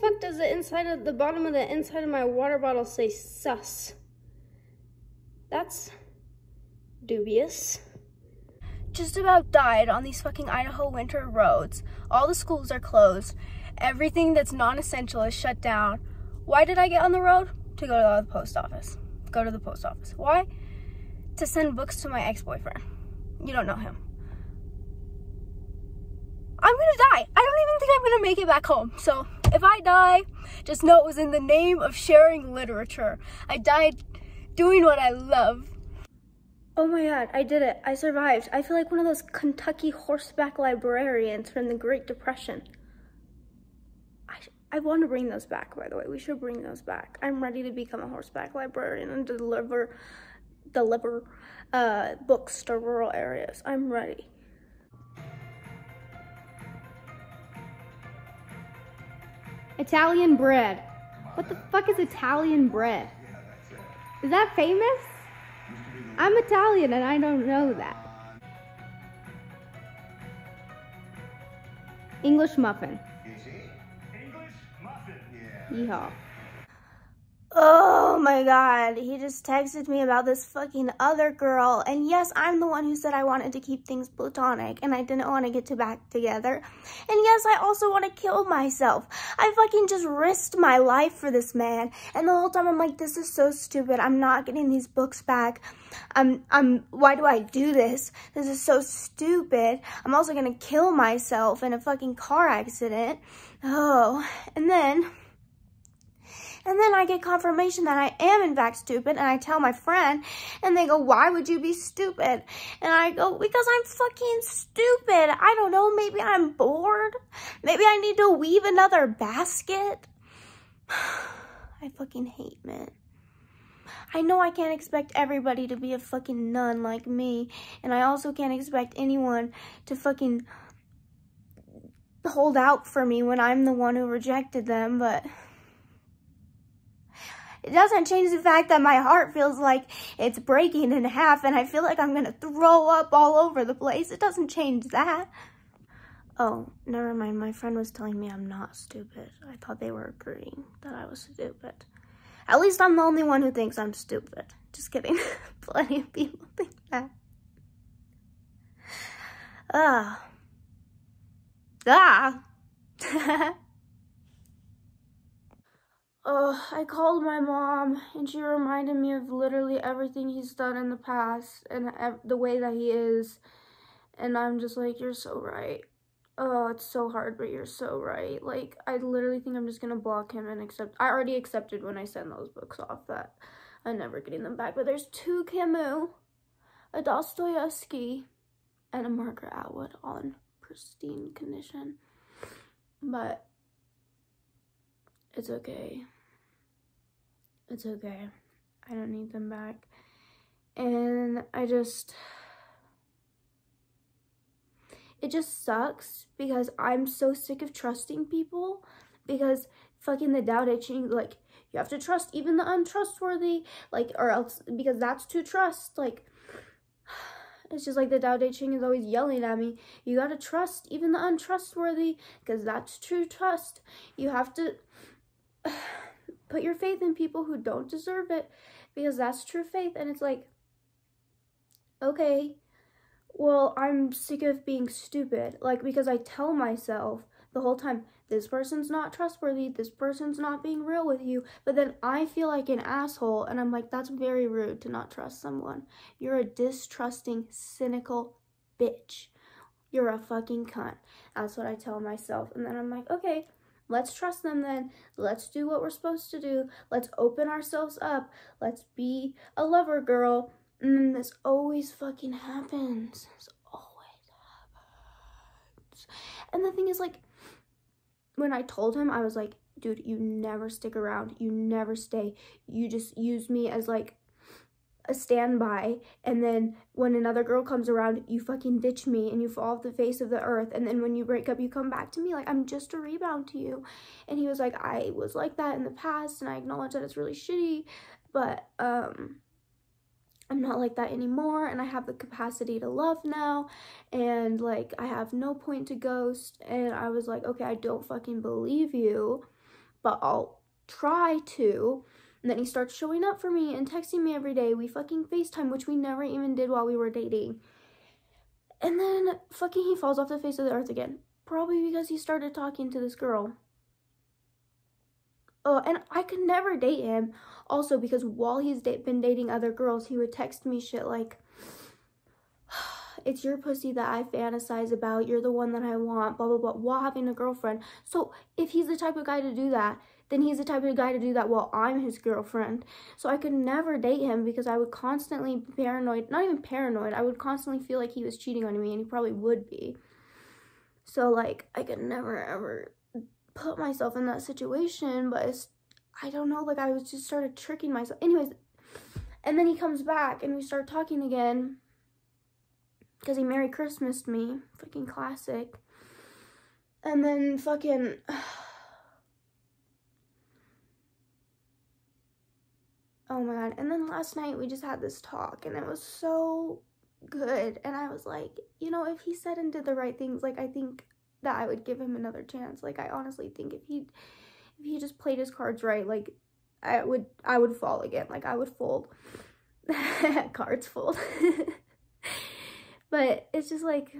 fuck does the bottom of the inside of my water bottle say sus? That's dubious. Just about died on these fucking Idaho winter roads. All the schools are closed. Everything that's non-essential is shut down. Why did I get on the road? To go to the post office. Go to the post office. Why? To send books to my ex-boyfriend. You don't know him. I'm gonna die. I don't even think I'm gonna make it back home. So if I die, just know it was in the name of sharing literature. I died doing what I love. Oh my God, I did it. I survived. I feel like one of those Kentucky horseback librarians from the Great Depression. I want to bring those back, by the way. We should bring those back. I'm ready to become a horseback librarian and deliver books to rural areas. I'm ready. Italian bread. What the fuck is Italian bread? Is that famous? I'm Italian and I don't know that. English muffin. English muffin. Yeehaw. Oh my God, he just texted me about this fucking other girl. And yes, I'm the one who said I wanted to keep things platonic and I didn't want to get back together. And yes, I also want to kill myself. I fucking just risked my life for this man. And the whole time I'm like, this is so stupid. I'm not getting these books back. Why do I do this? This is so stupid. I'm also gonna kill myself in a fucking car accident. Oh, and then I get confirmation that I am in fact stupid, and I tell my friend, and they go, why would you be stupid? And I go, because I'm fucking stupid. I don't know, maybe I'm bored. Maybe I need to weave another basket. I fucking hate men. I know I can't expect everybody to be a fucking nun like me, and I also can't expect anyone to fucking hold out for me when I'm the one who rejected them, but it doesn't change the fact that my heart feels like it's breaking in half and I feel like I'm gonna throw up all over the place. It doesn't change that. Oh, never mind. My friend was telling me I'm not stupid. I thought they were agreeing that I was stupid. At least I'm the only one who thinks I'm stupid. Just kidding. Plenty of people think that. Oh, I called my mom, and she reminded me of literally everything he's done in the past, and the way that he is, and I'm just like, you're so right. Oh, it's so hard, but you're so right. Like, I literally think I'm just gonna block him and accept. I already accepted when I sent those books off that I'm never getting them back, but there's 2 Camus, a Dostoevsky, and a Margaret Atwood on pristine condition, but it's okay. It's okay. I don't need them back. And it just sucks because I'm so sick of trusting people, because fucking the Tao Te Ching, like, you have to trust even the untrustworthy, like, or else, because that's to trust, like, it's just like the Tao Te Ching is always yelling at me, you gotta trust even the untrustworthy, because that's true trust. You have to put your faith in people who don't deserve it, because that's true faith. And it's like, okay, well, I'm sick of being stupid, like, because I tell myself the whole time, this person's not trustworthy, this person's not being real with you, but then I feel like an asshole, and I'm like, that's very rude to not trust someone. You're a distrusting, cynical bitch. You're a fucking cunt. That's what I tell myself. And then I'm like, okay, let's trust them then. Let's do what we're supposed to do. Let's open ourselves up. Let's be a lover girl. And then this always fucking happens. This always happens. And the thing is, like, when I told him, I was like, dude, you never stick around. You never stay. You just use me as, like, a standby. And then when another girl comes around, you fucking ditch me and you fall off the face of the earth. And then when you break up, you come back to me. Like, I'm just a rebound to you. And he was like, I was like that in the past, and I acknowledge that it's really shitty, but I'm not like that anymore, and I have the capacity to love now, and, like, I have no point to ghost. And I was like, okay, I don't fucking believe you, but I'll try to. And then he starts showing up for me and texting me every day. We fucking FaceTime, which we never even did while we were dating. And then fucking he falls off the face of the earth again. Probably because he started talking to this girl. Oh, and I could never date him. Also, because while he's been dating other girls, he would text me shit like, it's your pussy that I fantasize about. You're the one that I want, blah, blah, blah, while having a girlfriend. So if he's the type of guy to do that, then he's the type of guy to do that while I'm his girlfriend. So I could never date him because I would constantly be paranoid. Not even paranoid. I would constantly feel like he was cheating on me, and he probably would be. So, like, I could never, ever put myself in that situation. But I don't know. Like, I was just started tricking myself. Anyways, and then he comes back, and we start talking again. Because he Merry Christmased me. Fucking classic. And then fucking... oh my god. And then last night we just had this talk and it was so good. And I was like, you know, if he said and did the right things, like, I think that I would give him another chance. Like, I honestly think if he just played his cards right, like, I would fall again. Like, I would fold. Cards fold. But it's just like,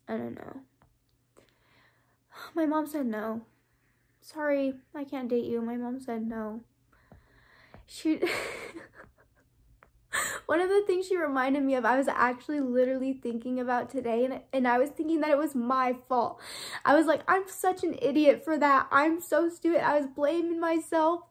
I don't know. My mom said no. Sorry, I can't date you. My mom said no. One of the things she reminded me of, I was actually literally thinking about today, and I was thinking that it was my fault. I was like, I'm such an idiot for that. I'm so stupid. I was blaming myself.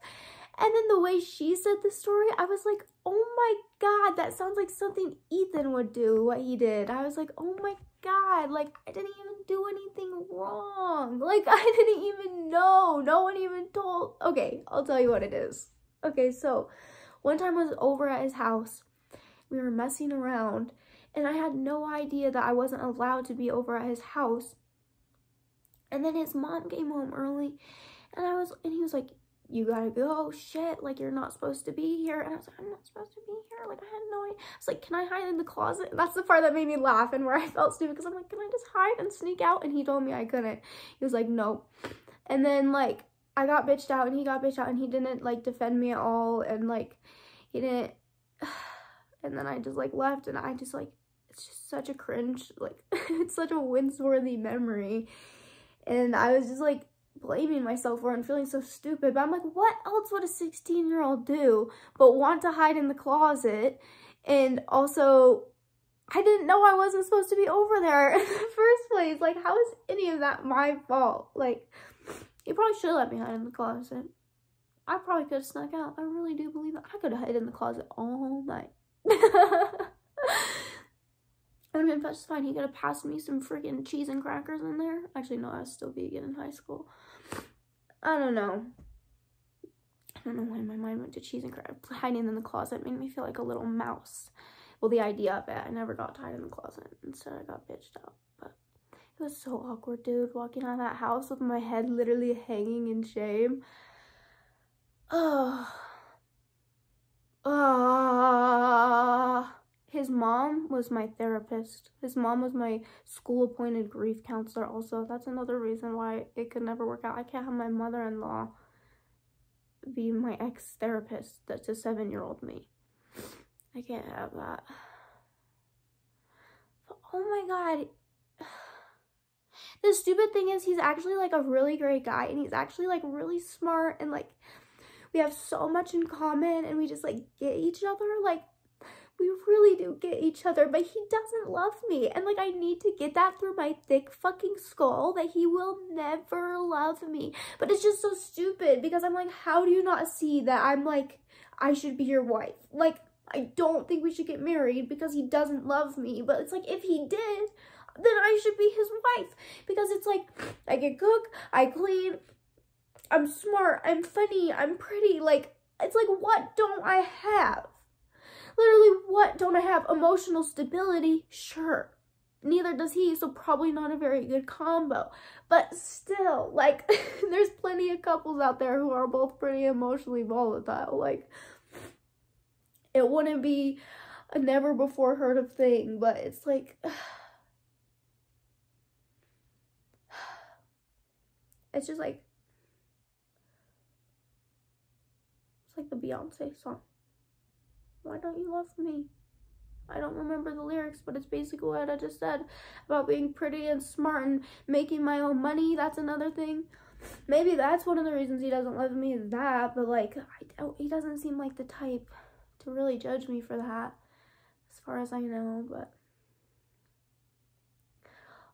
And then the way she said the story, I was like, oh my god, that sounds like something Ethan would do, what he did. I was like, oh my god, like, I didn't even do anything wrong. Like, I didn't even know. No one even told. Okay, I'll tell you what it is. Okay, so one time I was over at his house. We were messing around, and I had no idea that I wasn't allowed to be over at his house. And then his mom came home early, and he was like, you gotta go, shit, like, you're not supposed to be here. And I was like, I'm not supposed to be here, like, I had no idea. I was like, can I hide in the closet? And that's the part that made me laugh and where I felt stupid, because I'm like, can I just hide and sneak out? And he told me I couldn't. He was like, no. And then, like, I got bitched out, and he got bitched out, and he didn't, like, defend me at all, and, like, he didn't, and then I just, like, left, and I just, like, it's just such a cringe, like, it's such a wince-worthy memory, and I was just, like, blaming myself for it and feeling so stupid. But I'm like, what else would a 16-year-old do but want to hide in the closet? And also, I didn't know I wasn't supposed to be over there in the first place. Like, how is any of that my fault? Like, he probably should let me hide in the closet. I probably could have snuck out. I really do believe that. I could have hid in the closet all night. I would have been just fine. He could have passed me some freaking cheese and crackers in there. Actually, no, I was still vegan in high school. I don't know. I don't know why my mind went to cheese and crackers. Hiding in the closet made me feel like a little mouse. Well, the idea of it, I never got tied in the closet. Instead, I got bitched out. But it was so awkward, dude, walking out of that house with my head literally hanging in shame. His mom was my therapist. His mom was my school-appointed grief counselor also. That's another reason why it could never work out. I can't have my mother-in-law be my ex-therapist. That's a 7-year-old me. I can't have that. But, oh my god. The stupid thing is, he's actually, like, a really great guy. And he's actually, like, really smart. And, like, we have so much in common. And we just, like, get each other. Like, we really do get each other, but he doesn't love me. And, like, I need to get that through my thick fucking skull that he will never love me. But it's just so stupid because I'm like, how do you not see that I'm, like, I should be your wife? Like, I don't think we should get married because he doesn't love me. But it's like, if he did, then I should be his wife. Because it's like, I can cook, I clean, I'm smart, I'm funny, I'm pretty. Like, it's like, what don't I have? Literally, what don't I have? Emotional stability? Sure. Neither does he, so probably not a very good combo. But still, like, there's plenty of couples out there who are both pretty emotionally volatile. Like, it wouldn't be a never before heard of thing, but it's like, It's just like, it's like the Beyonce song. Why don't you love me? I don't remember the lyrics, but it's basically what I just said about being pretty and smart and making my own money. That's another thing. Maybe that's one of the reasons he doesn't love me, is that, but like, he doesn't seem like the type to really judge me for that, as far as I know. But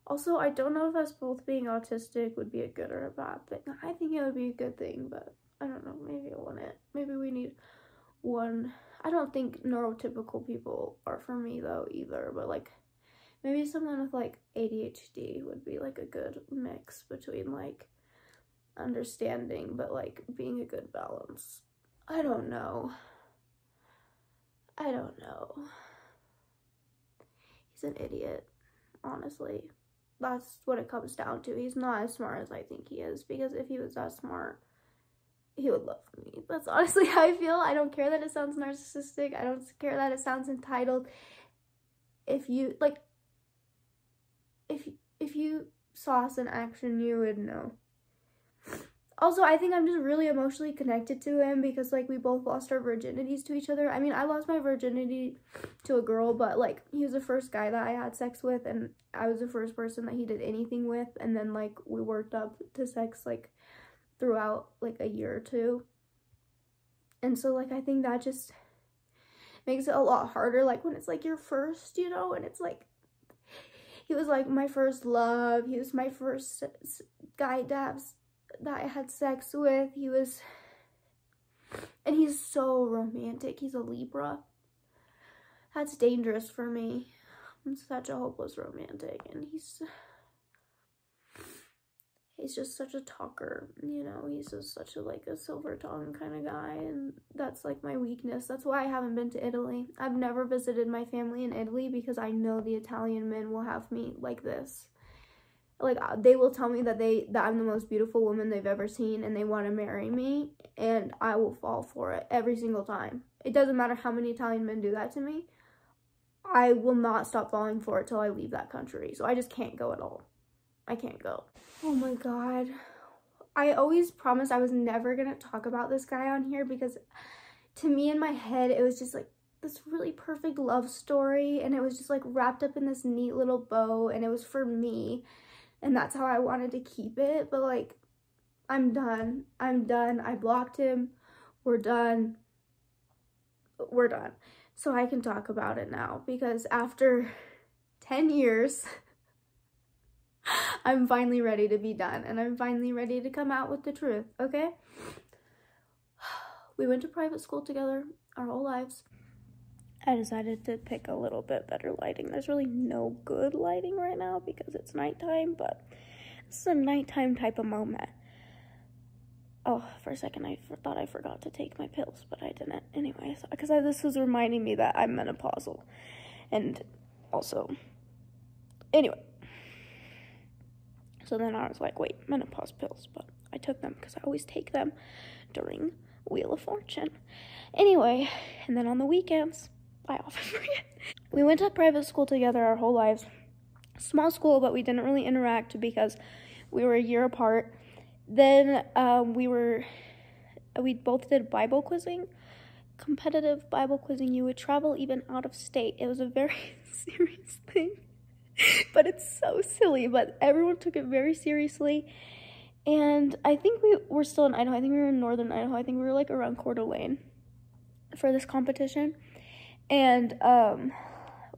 also, I don't know if us both being autistic would be a good or a bad thing. I think it would be a good thing, but I don't know, maybe I want it. Maybe we need one. I don't think neurotypical people are for me though either, but like maybe someone with like ADHD would be like a good mix between like understanding but like being a good balance. I don't know. He's an idiot, honestly. That's what it comes down to. He's not as smart as I think he is, because if he was that smart, he would love me. That's honestly how I feel. I don't care that it sounds narcissistic. I don't care that it sounds entitled. If you like, if you saw us in action, you would know. Also, I think I'm just really emotionally connected to him because like we both lost our virginities to each other. I mean, I lost my virginity to a girl, but like he was the first guy that I had sex with, and I was the first person that he did anything with, and then like we worked up to sex like throughout like a year or two. And so like I think that just makes it a lot harder, like when it's like your first, you know, and it's like he was like my first love. He was my first guy that I had sex with. And he's so romantic. He's a Libra. That's dangerous for me. I'm such a hopeless romantic, and he's just such a talker, you know. He's just such a like a silver tongue kind of guy, and that's like my weakness. That's why I haven't been to Italy. I've never visited my family in Italy because I know the Italian men will have me like this. Like they will tell me that I'm the most beautiful woman they've ever seen, and they want to marry me, and I will fall for it every single time. It doesn't matter how many Italian men do that to me. I will not stop falling for it till I leave that country. So I just can't go at all. I can't go. Oh my god. I always promised I was never gonna talk about this guy on here, because to me in my head it was just like this really perfect love story, and it was just like wrapped up in this neat little bow, and it was for me, and that's how I wanted to keep it. But like, I'm done. I blocked him. We're done. So I can talk about it now, because after 10 years I'm finally ready to be done, and I'm finally ready to come out with the truth, okay? We went to private school together our whole lives. I decided to pick a little bit better lighting. There's really no good lighting right now because it's nighttime, but this is a nighttime type of moment. Oh, for a second I thought I forgot to take my pills, but I didn't. Anyways, because this was reminding me that I'm menopausal. And also, anyway. So then I was like, wait, menopause pills. But I took them because I always take them during Wheel of Fortune. Anyway, and then on the weekends, I often forget. We went to private school together our whole lives. Small school, but we didn't really interact because we were a year apart. Then we both did Bible quizzing, competitive Bible quizzing. You would travel even out of state. It was a very serious thing, but it's so silly, but everyone took it very seriously. And I think we were still in Idaho. I think we were in northern Idaho. I think we were like around Coeur d'Alene for this competition. And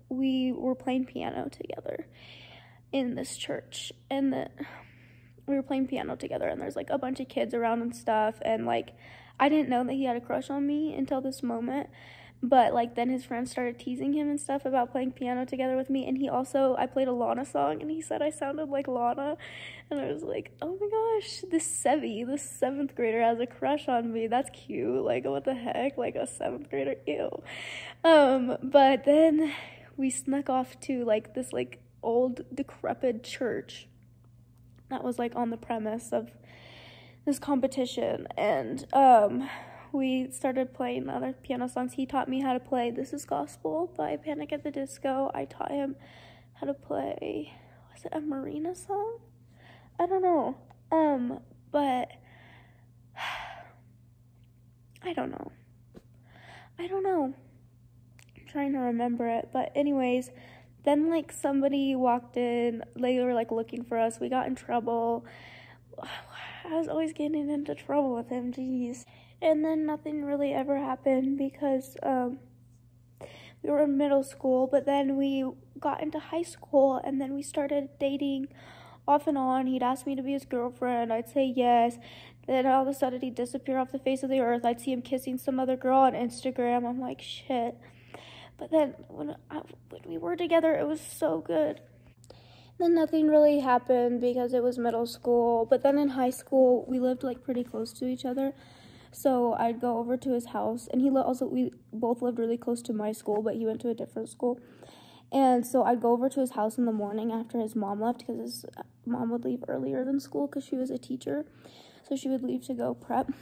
we were playing piano together in this church, and we were playing piano together, and there's like a bunch of kids around and stuff, and like I didn't know that he had a crush on me until this moment, but like then his friends started teasing him and stuff about playing piano together with me. And I played a Lana song, and he said I sounded like Lana, and I was like, oh my gosh, this seventh grader has a crush on me. That's cute. Like, what the heck? Like a seventh grader, ew. But then we snuck off to like this like old decrepit church that was like on the premise of this competition, and we started playing other piano songs. He taught me how to play This Is Gospel by Panic at the Disco. I taught him how to play, was it a Marina song? I don't know. but I don't know. I'm trying to remember it, but anyways, then like somebody walked in, they were like looking for us, we got in trouble. I was always getting into trouble with him, jeez. And then nothing really ever happened because we were in middle school, but then we got into high school and then we started dating off and on. He'd ask me to be his girlfriend, I'd say yes. Then all of a sudden he'd disappear off the face of the earth. I'd see him kissing some other girl on Instagram. I'm like, shit. But then when we were together, it was so good. Then nothing really happened because it was middle school. But then in high school, we lived like pretty close to each other. So I'd go over to his house, and we both lived really close to my school, but he went to a different school. And so I'd go over to his house in the morning after his mom left, because his mom would leave earlier than school because she was a teacher. So she would leave to go prep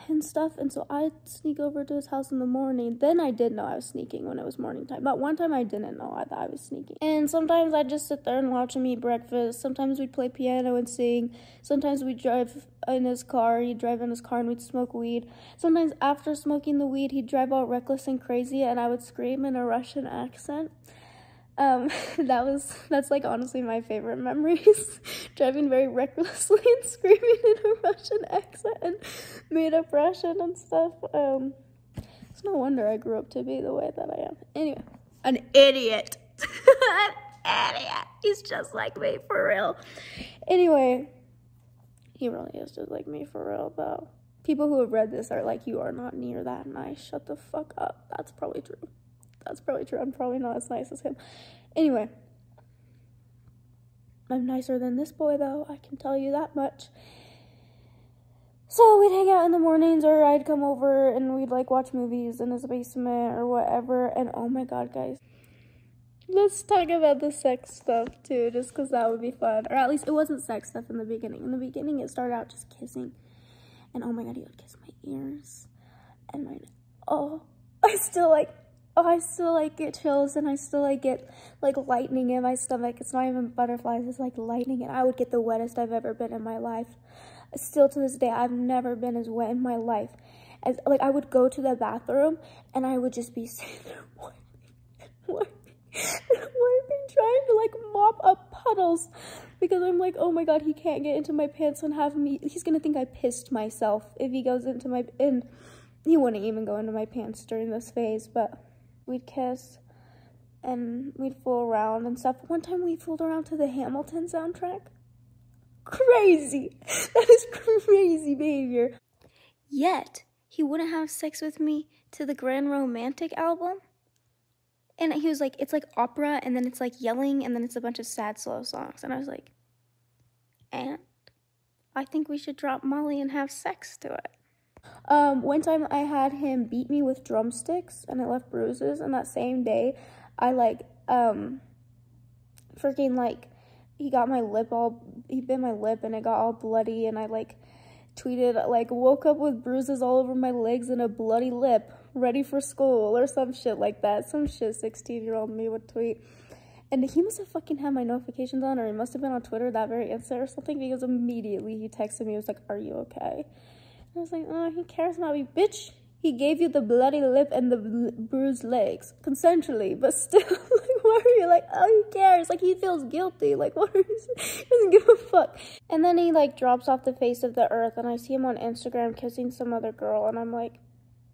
and stuff. And so I'd sneak over to his house in the morning. Then I did know I was sneaking when it was morning time. But one time I didn't know I thought I was sneaking. And sometimes I'd just sit there and watch him eat breakfast. Sometimes we'd play piano and sing. Sometimes we'd drive in his car. He'd drive in his car and we'd smoke weed. Sometimes after smoking the weed, he'd drive all reckless and crazy and I would scream in a Russian accent. That's like honestly my favorite memories. Driving very recklessly and screaming in a Russian accent and made up Russian and stuff. It's no wonder I grew up to be the way that I am. Anyway, an idiot. An idiot. He's just like me for real. Anyway, he really is just like me for real though. People who have read this are like, you are not near that nice. Shut the fuck up. That's probably true. I'm probably not as nice as him. Anyway, I'm nicer than this boy, though. I can tell you that much. So we'd hang out in the mornings, or I'd come over and we'd like watch movies in his basement or whatever. And oh my god, guys, let's talk about the sex stuff too, just because that would be fun. Or at least it wasn't sex stuff in the beginning. In the beginning, it started out just kissing. And oh my god, he would kiss my ears. And I still like get chills, and I still like get like lightning in my stomach. It's not even butterflies, it's like lightning, and I would get the wettest I've ever been in my life. Still to this day, I've never been as wet in my life. As like I would go to the bathroom and I would just be sitting there wiping, trying to like mop up puddles because I'm like, oh my god, he can't get into my pants and have me. He's gonna think I pissed myself if he goes into my, and he wouldn't even go into my pants during this phase, but we'd kiss and we'd fool around and stuff. One time we fooled around to the Hamilton soundtrack. Crazy. That is crazy behavior. Yet, he wouldn't have sex with me to the Grand Romantic album. And he was like, it's like opera, and then it's like yelling, and then it's a bunch of sad, slow songs. And I was like, and I think we should drop Molly and have sex to it. One time I had him beat me with drumsticks and it left bruises, and that same day I he got my lip he bit my lip and it got all bloody, and I tweeted woke up with bruises all over my legs and a bloody lip, ready for school or some shit like that. Some shit 16-year-old me would tweet. And he must have fucking had my notifications on, or he must have been on Twitter that very instant or something, because immediately he texted me, he was like, are you okay? I was like, oh, he cares about me. Bitch, he gave you the bloody lip and the bruised legs. Consensually, but still, why are you like, oh, he cares? He feels guilty. What are you, he doesn't give a fuck. And then he, drops off the face of the earth, and I see him on Instagram kissing some other girl, and I'm like,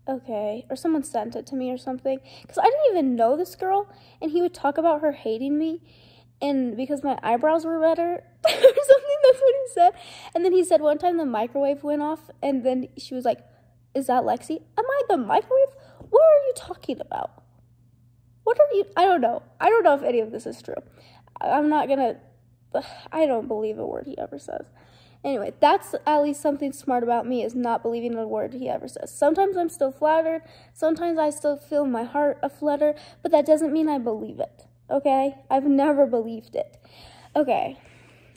okay. Or someone sent it to me or something. Because I didn't even know this girl, and he would talk about her hating me, and because my eyebrows were redder or something, that's what he said. And then he said one time the microwave went off, and then she was like, is that Lexi? Am I the microwave? What are you talking about? What are you, I don't know if any of this is true. I don't believe a word he ever says. Anyway, that's at least something smart about me, is not believing a word he ever says. Sometimes I'm still flattered, sometimes I still feel my heart aflutter, but that doesn't mean I believe it. Okay? I've never believed it. Okay.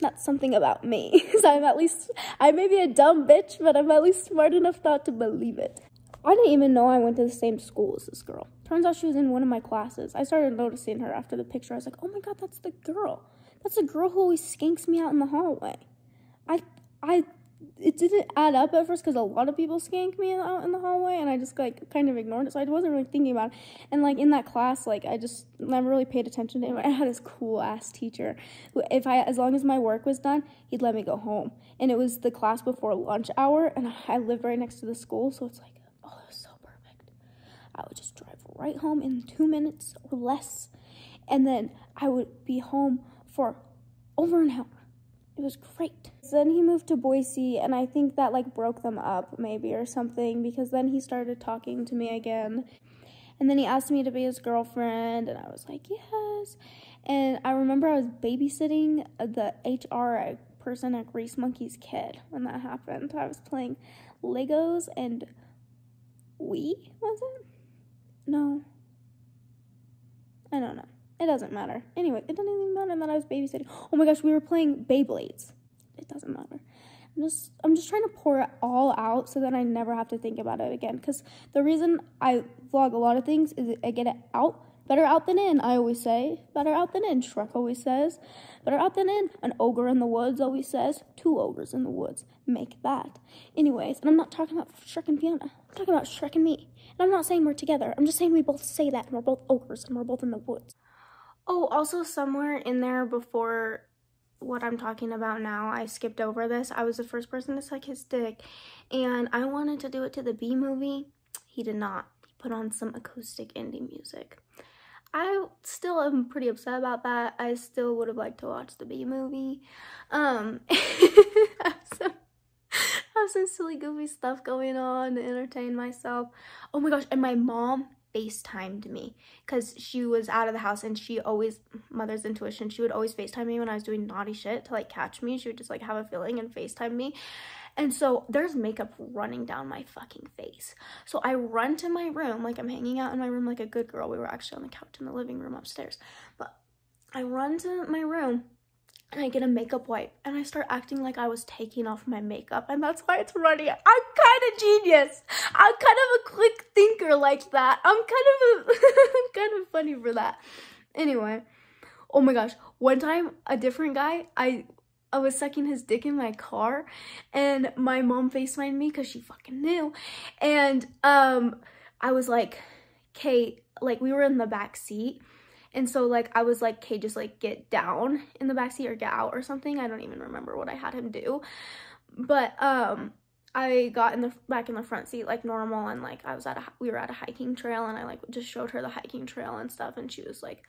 That's something about me. I may be a dumb bitch, but I'm at least smart enough not to believe it. I didn't even know I went to the same school as this girl. Turns out she was in one of my classes. I started noticing her after the picture. I was like, oh my god, that's the girl. That's the girl who always skanks me out in the hallway. didn't add up at first because a lot of people skanked me out in the hallway, and I just like kind of ignored it, so I wasn't really thinking about it. And like in that class, like I just never really paid attention to him. I had this cool ass teacher who, as long as my work was done, he'd let me go home. And it was the class before lunch hour, and I lived right next to the school, so it's like, oh, it was so perfect. I would just drive right home in 2 minutes or less, and then I would be home for over an hour. It was great. Then he moved to Boise, and I think that like broke them up maybe or something, because then he started talking to me again. And then he asked me to be his girlfriend, and I was like, yes. And I remember I was babysitting the HR person at Grease Monkey's kid when that happened. I was playing Legos and Wii, was it? No. I don't know. It doesn't matter. Anyway, it doesn't even matter that I was babysitting. Oh my gosh, we were playing Beyblades. It doesn't matter. I'm just trying to pour it all out so that I never have to think about it again. Because the reason I vlog a lot of things is I get it out. Better out than in, I always say. Better out than in, Shrek always says. Better out than in, an ogre in the woods always says. 2 ogres in the woods. Make that. Anyways, and I'm not talking about Shrek and Fiona. I'm talking about Shrek and me. And I'm not saying we're together. I'm just saying we both say that, and we're both ogres, and we're both in the woods. Oh, also somewhere in there before what I'm talking about now, I skipped over this. I was the first person to suck his dick, and I wanted to do it to the Bee Movie. He did not. He put on some acoustic indie music. I still am pretty upset about that. I still would have liked to watch the Bee Movie. I have some silly, goofy stuff going on to entertain myself. Oh my gosh, and my mom FaceTimed me because she was out of the house, and she always, mother's intuition, she would always FaceTime me when I was doing naughty shit to like catch me. She would just like have a feeling and FaceTime me. And so there's makeup running down my fucking face. So I run to my room, like I'm hanging out in my room like a good girl. We were actually on the couch in the living room upstairs. But I run to my room, and I get a makeup wipe, and I start acting like I was taking off my makeup, and that's why it's running. I'm kind of genius. I'm kind of a quick thinker like that. I'm kind of funny for that. Anyway, oh my gosh, one time a different guy, I was sucking his dick in my car, and my mom FaceTimed me because she fucking knew, and I was like, Kate, like we were in the back seat. And so, like, I was like, okay, just, like, get down in the backseat or get out or something. I don't even remember what I had him do. But, I got back in the front seat, like, normal. And, like, we were at a hiking trail. And I, like, just showed her the hiking trail and stuff. And she was like,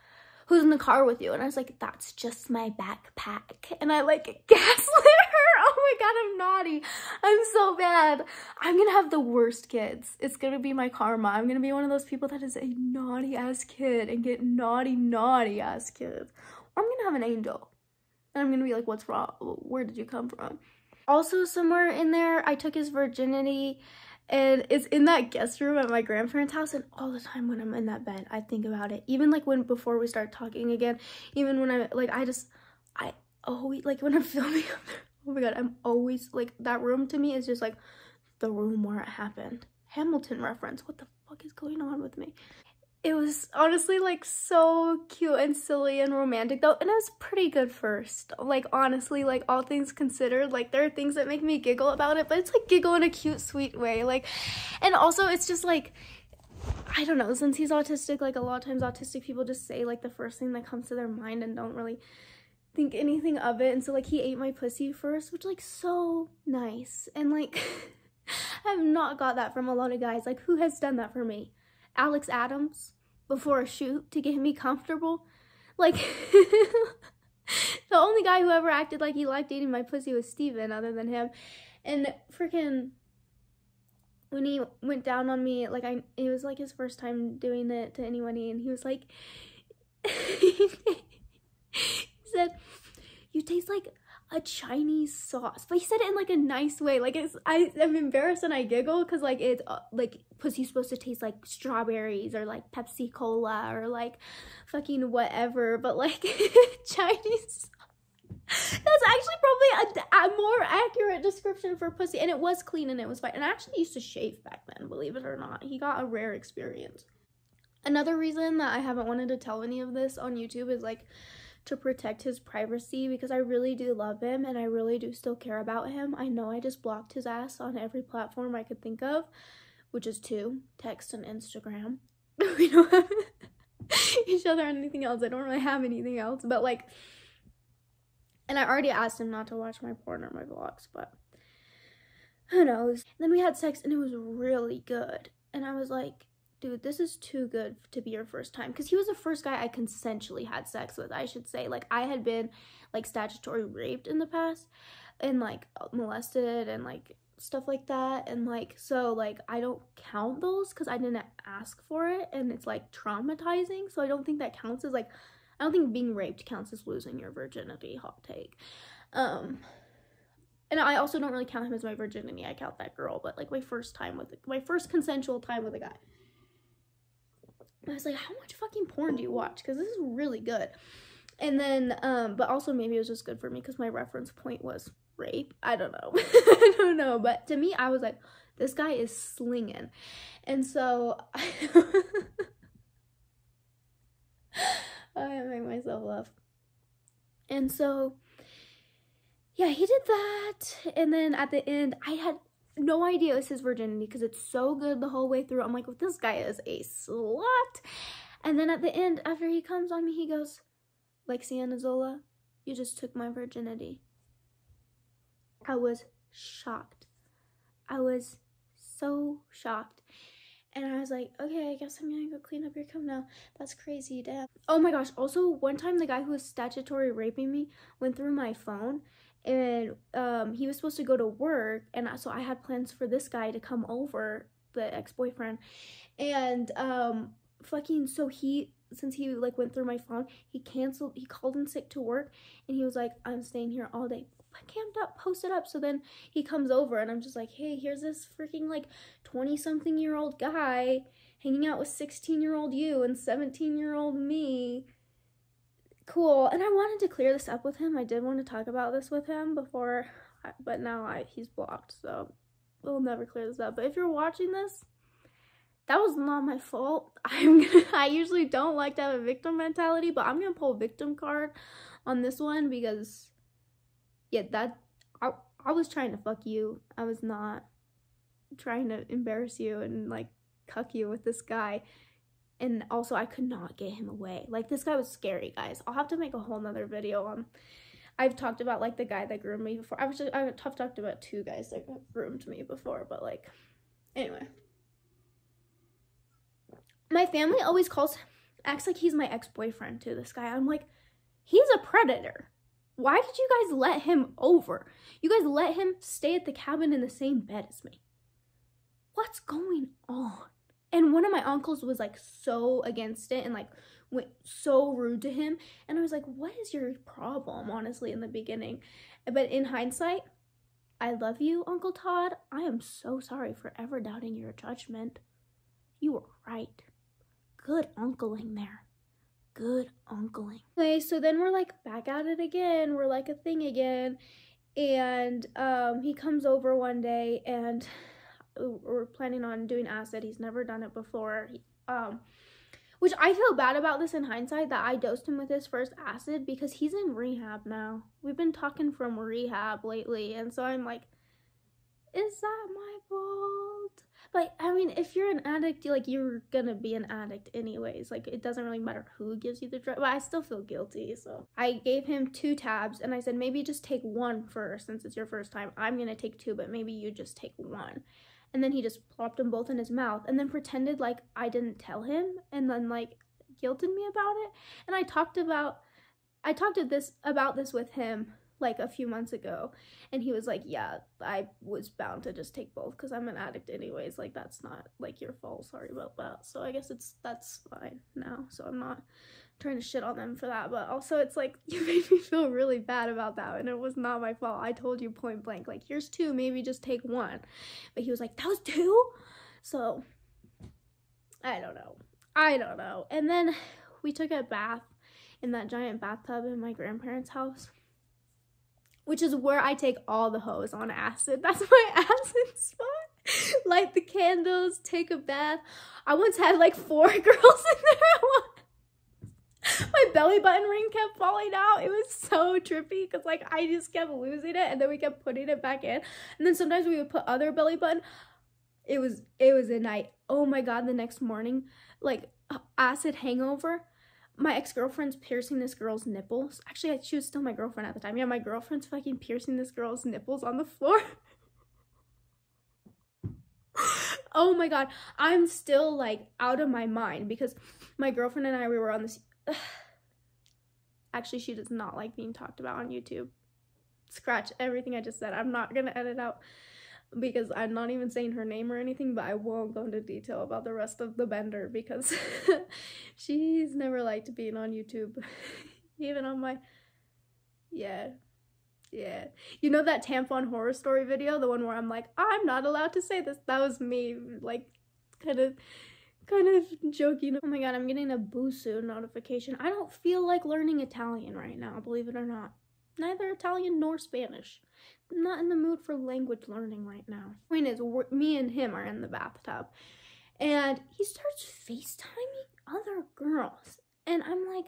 who's in the car with you? And I was like, that's just my backpack. And I, like, gaslit her. Oh, my God, I'm naughty. I'm so bad. I'm gonna have the worst kids. It's gonna be my karma. I'm gonna be one of those people that is a naughty-ass kid and get naughty-ass kids. Or I'm gonna have an angel. And I'm gonna be like, what's wrong? Where did you come from? Also, somewhere in there, I took his virginity. And it's in that guest room at my grandparents' house, and all the time when I'm in that bed, I think about it. Even, like, before we start talking again, even when I always, like, when I'm filming up there, oh my God, I'm always, like, that room to me is just, like, the room where it happened. Hamilton reference. What the fuck is going on with me? It was honestly, like, so cute and silly and romantic, though, and it was pretty good first. Like, honestly, like, all things considered, like, there are things that make me giggle about it, but it's, like, giggle in a cute, sweet way, like, and also, it's just, like, I don't know, since he's autistic, like, a lot of times autistic people just say, like, the first thing that comes to their mind and don't really think anything of it, and so, like, he ate my pussy first, which, like, so nice, and, like, I have not got that from a lot of guys. Like, who has done that for me? Alex Adams before a shoot to get me comfortable. Like, the only guy who ever acted like he liked eating my pussy was Steven, other than him. And freaking, when he went down on me, like, it was like his first time doing it to anybody, and he was like, he said, you taste like a Chinese sauce, but he said it in like a nice way. Like, I'm embarrassed and I giggle because like it's like pussy's supposed to taste like strawberries or like Pepsi Cola or like fucking whatever, but like Chinese. That's actually probably a more accurate description for pussy, and it was clean and it was fine. And I actually used to shave back then, believe it or not. He got a rare experience. Another reason that I haven't wanted to tell any of this on YouTube is like, to protect his privacy because I really do love him and I really do still care about him. I know I just blocked his ass on every platform I could think of, which is 2, text and Instagram. We don't have each other on anything else. I don't really have anything else, but like, and I already asked him not to watch my porn or my vlogs, but who knows. And then we had sex and it was really good. And I was like, dude, this is too good to be your first time. Because he was the first guy I consensually had sex with, I should say. Like, I had been, like, statutory raped in the past. And, like, molested and, like, stuff like that. And, like, so, like, I don't count those because I didn't ask for it. And it's, like, traumatizing. So I don't think that counts as, like, I don't think being raped counts as losing your virginity. Hot take. And I also don't really count him as my virginity. I count that girl. But, like, my first consensual time with a guy. I was like, how much fucking porn do you watch? Because this is really good. And then, but also maybe it was just good for me because my reference point was rape. I don't know. I don't know. But to me, I was like, this guy is slinging. And so, I make myself laugh. And so, yeah, he did that. And then at the end, I had no idea it was his virginity because it's so good the whole way through. I'm like, well, this guy is a slut. And then at the end, after he comes on me, he goes, Lexiana Zola, you just took my virginity. I was shocked. I was so shocked. And I was like, okay, I guess I'm gonna go clean up your cum now. That's crazy, damn. Oh my gosh, also one time the guy who was statutory raping me went through my phone. And he was supposed to go to work, and so I had plans for this guy to come over, the ex-boyfriend, and so since he like went through my phone, he called in sick to work, and he was like, I'm staying here all day, camped up, posted up. So then he comes over, and I'm just like, hey, here's this freaking like 20-something-year-old guy hanging out with 16-year-old you and 17-year-old me. Cool. And I wanted to clear this up with him. I did want to talk about this with him before, but now he's blocked, so we'll never clear this up. But if you're watching this, that was not my fault. I usually don't like to have a victim mentality, but I'm gonna pull a victim card on this one because, yeah, I was trying to fuck you. I was not trying to embarrass you and like cuck you with this guy. And also, I could not get him away. Like, this guy was scary, guys. I'll have to make a whole nother video on. I've talked about, like, the guy that groomed me before. I've talked about 2 guys that groomed me before, but, like, anyway. My family always acts like he's my ex-boyfriend to this guy. I'm like, he's a predator. Why did you guys let him over? You guys let him stay at the cabin in the same bed as me. What's going on? And one of my uncles was like so against it and like went so rude to him. And I was like, what is your problem, honestly, in the beginning? But in hindsight, I love you, Uncle Todd. I am so sorry for ever doubting your judgment. You were right. Good uncling there. Good uncling. Okay, so then we're like back at it again. We're like a thing again. And he comes over one day and we're planning on doing acid. He's never done it before. Which I feel bad about this in hindsight that I dosed him with his first acid because he's in rehab now. We've been talking from rehab lately, and so I'm like, is that my fault? But I mean, if you're an addict, you're gonna be an addict anyways. Like, it doesn't really matter who gives you the drug, but I still feel guilty. So I gave him 2 tabs and I said, maybe just take 1 first since it's your first time. I'm gonna take 2, but maybe you just take 1. And then he just plopped them both in his mouth and then pretended like I didn't tell him and then like guilted me about it. And I talked about this with him like a few months ago, and he was like, yeah, I was bound to just take both because I'm an addict anyways. Like, that's not like your fault. Sorry about that. So I guess that's fine now. So I'm not trying to shit on them for that, but also it's like, you made me feel really bad about that, and it was not my fault. I told you point blank, like, here's 2, maybe just take 1. But he was like, that was 2? So I don't know. And then we took a bath in that giant bathtub in my grandparents' house, which is where I take all the hoes on acid. That's my acid spot. Light the candles, take a bath. I once had like 4 girls in there at once. My belly button ring kept falling out. It was so trippy because like I just kept losing it, and then we kept putting it back in, and then sometimes we would put other belly button. It was a night. Oh my god, the next morning, like acid hangover. My ex-girlfriend's piercing this girl's nipples. Actually, she was still my girlfriend at the time. Yeah, my girlfriend's fucking piercing this girl's nipples on the floor. Oh my god, I'm still like out of my mind because my girlfriend and I, we were on this. Actually, she does not like being talked about on YouTube. Scratch everything I just said. I'm not gonna edit out because I'm not even saying her name or anything, but I won't go into detail about the rest of the bender because she's never liked being on YouTube. Even on my, yeah. You know that tampon horror story video? The one where I'm like, I'm not allowed to say this. That was me, like, kind of joking. Oh my god, I'm getting a Busuu notification. I don't feel like learning Italian right now, believe it or not. Neither Italian nor Spanish. I'm not in the mood for language learning right now. Point is, me and him are in the bathtub, and he starts FaceTiming other girls. And I'm like,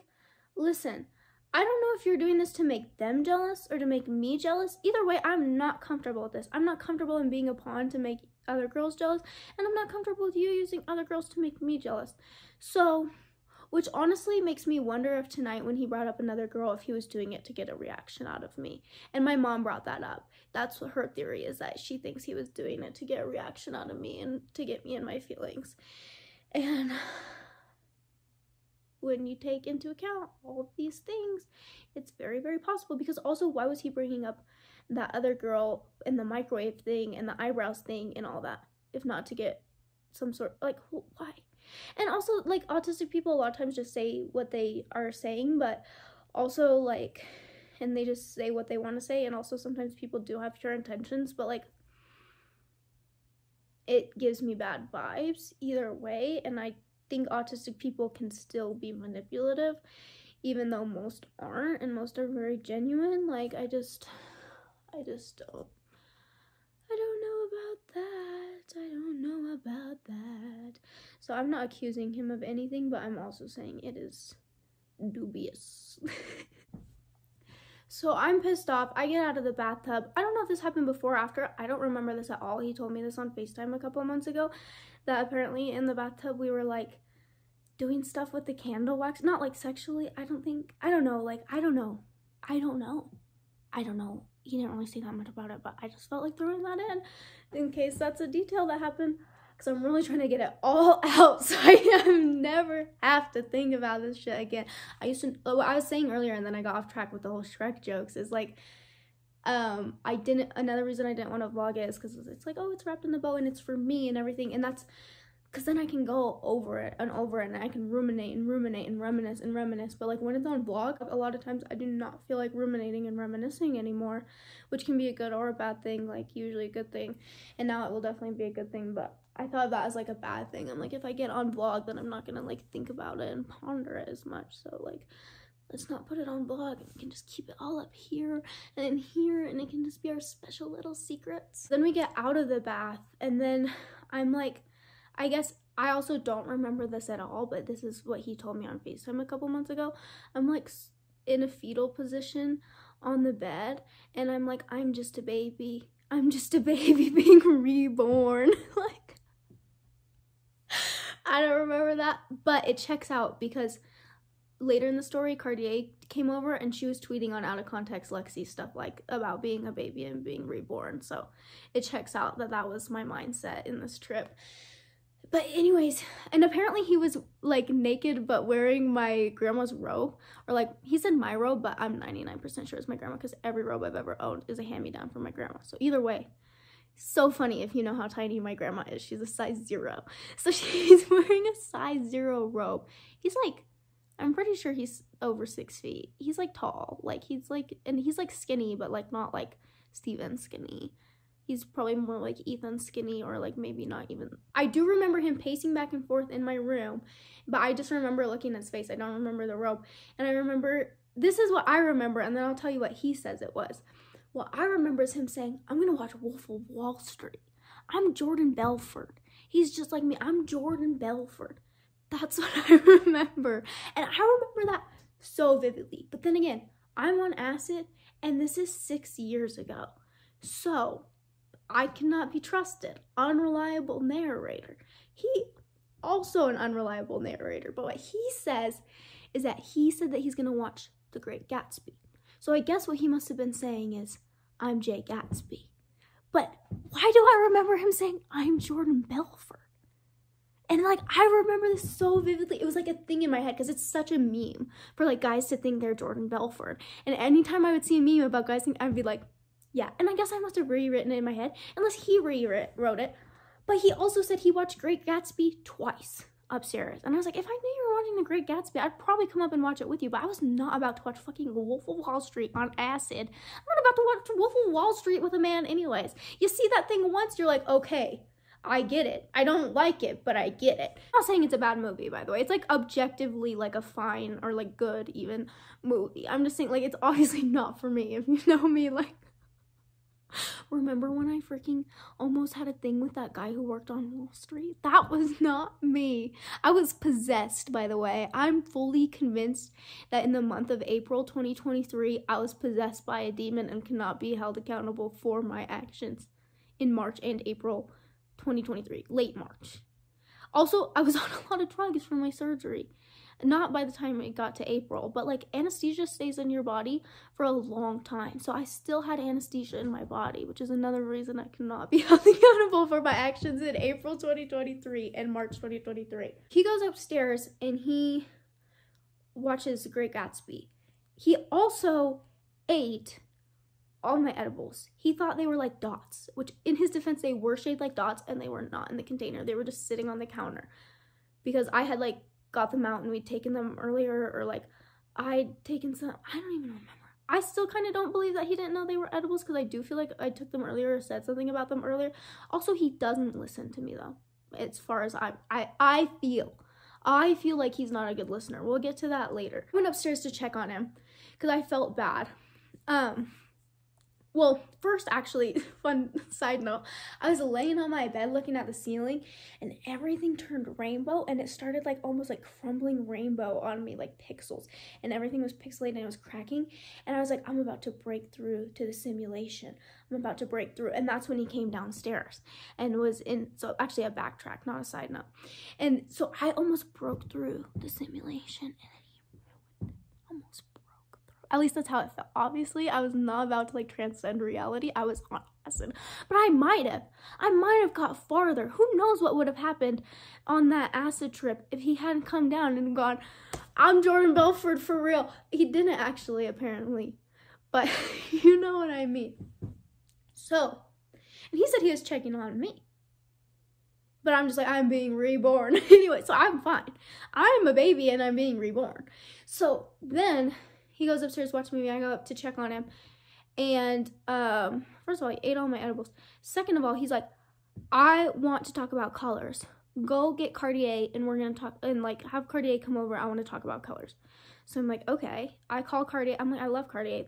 listen, I don't know if you're doing this to make them jealous or to make me jealous. Either way, I'm not comfortable with this. I'm not comfortable in being a pawn to make other girls jealous, and I'm not comfortable with you using other girls to make me jealous. So, which honestly makes me wonder if tonight when he brought up another girl, if he was doing it to get a reaction out of me. And my mom brought that up. That's what her theory is, that she thinks he was doing it to get a reaction out of me and to get me in my feelings. And when you take into account all of these things, it's very, very possible. Because also, why was he bringing up that other girl and the microwave thing and the eyebrows thing and all that, if not to get some sort, like, why? And also, like, autistic people a lot of times just say what they are saying, but also, like, and they just say what they want to say, and also sometimes people do have pure intentions, but, like, it gives me bad vibes either way, and I think autistic people can still be manipulative, even though most aren't, and most are very genuine. Like, I just don't. I don't know about that. I don't know about that. So I'm not accusing him of anything, but I'm also saying it is dubious. So I'm pissed off. I get out of the bathtub. I don't know if this happened before or after. I don't remember this at all. He told me this on FaceTime a couple of months ago, that apparently in the bathtub we were like doing stuff with the candle wax. Not like sexually. I don't know. He didn't really say that much about it, but I just felt like throwing that in case that's a detail that happened, because I'm really trying to get it all out so I never have to think about this shit again. I was saying earlier, and then I got off track with the whole Shrek jokes, is like, another reason I didn't want to vlog it is because it's like, oh, it's wrapped in the bow and it's for me and everything, and that's because then I can go over it and I can ruminate and reminisce. But like when it's on vlog, a lot of times I do not feel like ruminating and reminiscing anymore, which can be a good or a bad thing, like usually a good thing. And now it will definitely be a good thing, but I thought of that as like a bad thing. I'm like, if I get on vlog, then I'm not gonna like think about it and ponder it as much. So like, let's not put it on vlog, and we can just keep it all up here, and it can just be our special little secrets. Then we get out of the bath, and then I'm like, I guess I also don't remember this at all, but this is what he told me on FaceTime a couple months ago. I'm like in a fetal position on the bed, and I'm like, I'm just a baby being reborn. Like, I don't remember that, but it checks out because later in the story, Cartier came over and she was tweeting on Out of Context Lexi stuff like about being a baby and being reborn. So it checks out that was my mindset in this trip. But anyways, and apparently he was like naked but wearing my grandma's robe, or like he said my robe, but I'm 99% sure it's my grandma because every robe I've ever owned is a hand-me-down from my grandma. So either way, so funny if you know how tiny my grandma is. She's a size 0. So she's wearing a size 0 robe. He's like, I'm pretty sure he's over 6 feet. He's like tall, like he's like skinny, but like not like Steven skinny. He's probably more like Ethan skinny, or like maybe not even. I do remember him pacing back and forth in my room, but I just remember looking at his face. I don't remember the robe. And I remember, this is what I remember, and then I'll tell you what he says it was. What I remember is him saying, I'm gonna watch Wolf of Wall Street. I'm Jordan Belfort. He's just like me. I'm Jordan Belfort. That's what I remember. And I remember that so vividly. But then again, I'm on acid, and this is 6 years ago. So, I cannot be trusted. Unreliable narrator. He, also an unreliable narrator. But what he says is that he said that he's going to watch The Great Gatsby. So I guess what he must have been saying is, I'm Jay Gatsby. But why do I remember him saying, I'm Jordan Belfort? And like, I remember this so vividly. It was like a thing in my head because it's such a meme for like guys to think they're Jordan Belfort. And anytime I would see a meme about guys think, I'd be like, yeah. And I guess I must have rewritten it in my head, unless he rewrote it. But he also said he watched Great Gatsby twice upstairs. And I was like, if I knew you were watching The Great Gatsby, I'd probably come up and watch it with you. But I was not about to watch fucking Wolf of Wall Street on acid. I'm not about to watch Wolf of Wall Street with a man anyways. You see that thing once, you're like, okay, I get it. I don't like it, but I get it. I'm not saying it's a bad movie, by the way. It's like objectively like a fine or like good even movie. I'm just saying like it's obviously not for me. If you know me, like, remember when I freaking almost had a thing with that guy who worked on Wall Street? That was not me. I was possessed, by the way. I'm fully convinced that in the month of April 2023, I was possessed by a demon and cannot be held accountable for my actions in March and April 2023, late March. Also, I was on a lot of drugs for my surgery. Not by the time it got to April, but like anesthesia stays in your body for a long time. So I still had anesthesia in my body, which is another reason I cannot be held accountable for my actions in April 2023 and March 2023. He goes upstairs and he watches The Great Gatsby. He also ate all my edibles. He thought they were like dots, which in his defense, they were shaped like dots and they were not in the container. They were just sitting on the counter because I had like got them out and we'd taken them earlier, or like I'd taken some, I don't even remember. I still kind of don't believe that he didn't know they were edibles because I do feel like I took them earlier or said something about them earlier. Also, he doesn't listen to me though, as far as I feel like he's not a good listener. We'll get to that later. I went upstairs to check on him because I felt bad. Well, first, actually, fun side note, I was laying on my bed looking at the ceiling and everything turned rainbow and it started like almost like crumbling rainbow on me, like pixels, and everything was pixelated and it was cracking. And I was like, I'm about to break through to the simulation. I'm about to break through. And that's when he came downstairs and was in, so actually a backtrack, not a side note. And so I almost broke through the simulation and then he ruined it, almost. At least that's how it felt. Obviously, I was not about to like transcend reality. I was on acid. But I might have got farther. Who knows what would have happened on that acid trip if he hadn't come down and gone, I'm Jordan Belfort for real. He didn't actually, apparently. But you know what I mean. So, and he said he was checking on me. But I'm just like, I'm being reborn. Anyway, so I'm fine. I'm a baby and I'm being reborn. So then he goes upstairs to watch a movie. I go up to check on him. And first of all, he ate all my edibles. Second of all, he's like, I want to talk about colors. Go get Cartier and we're going to talk, and like have Cartier come over. I want to talk about colors. So I'm like, okay. I call Cartier. I'm like, I love Cartier.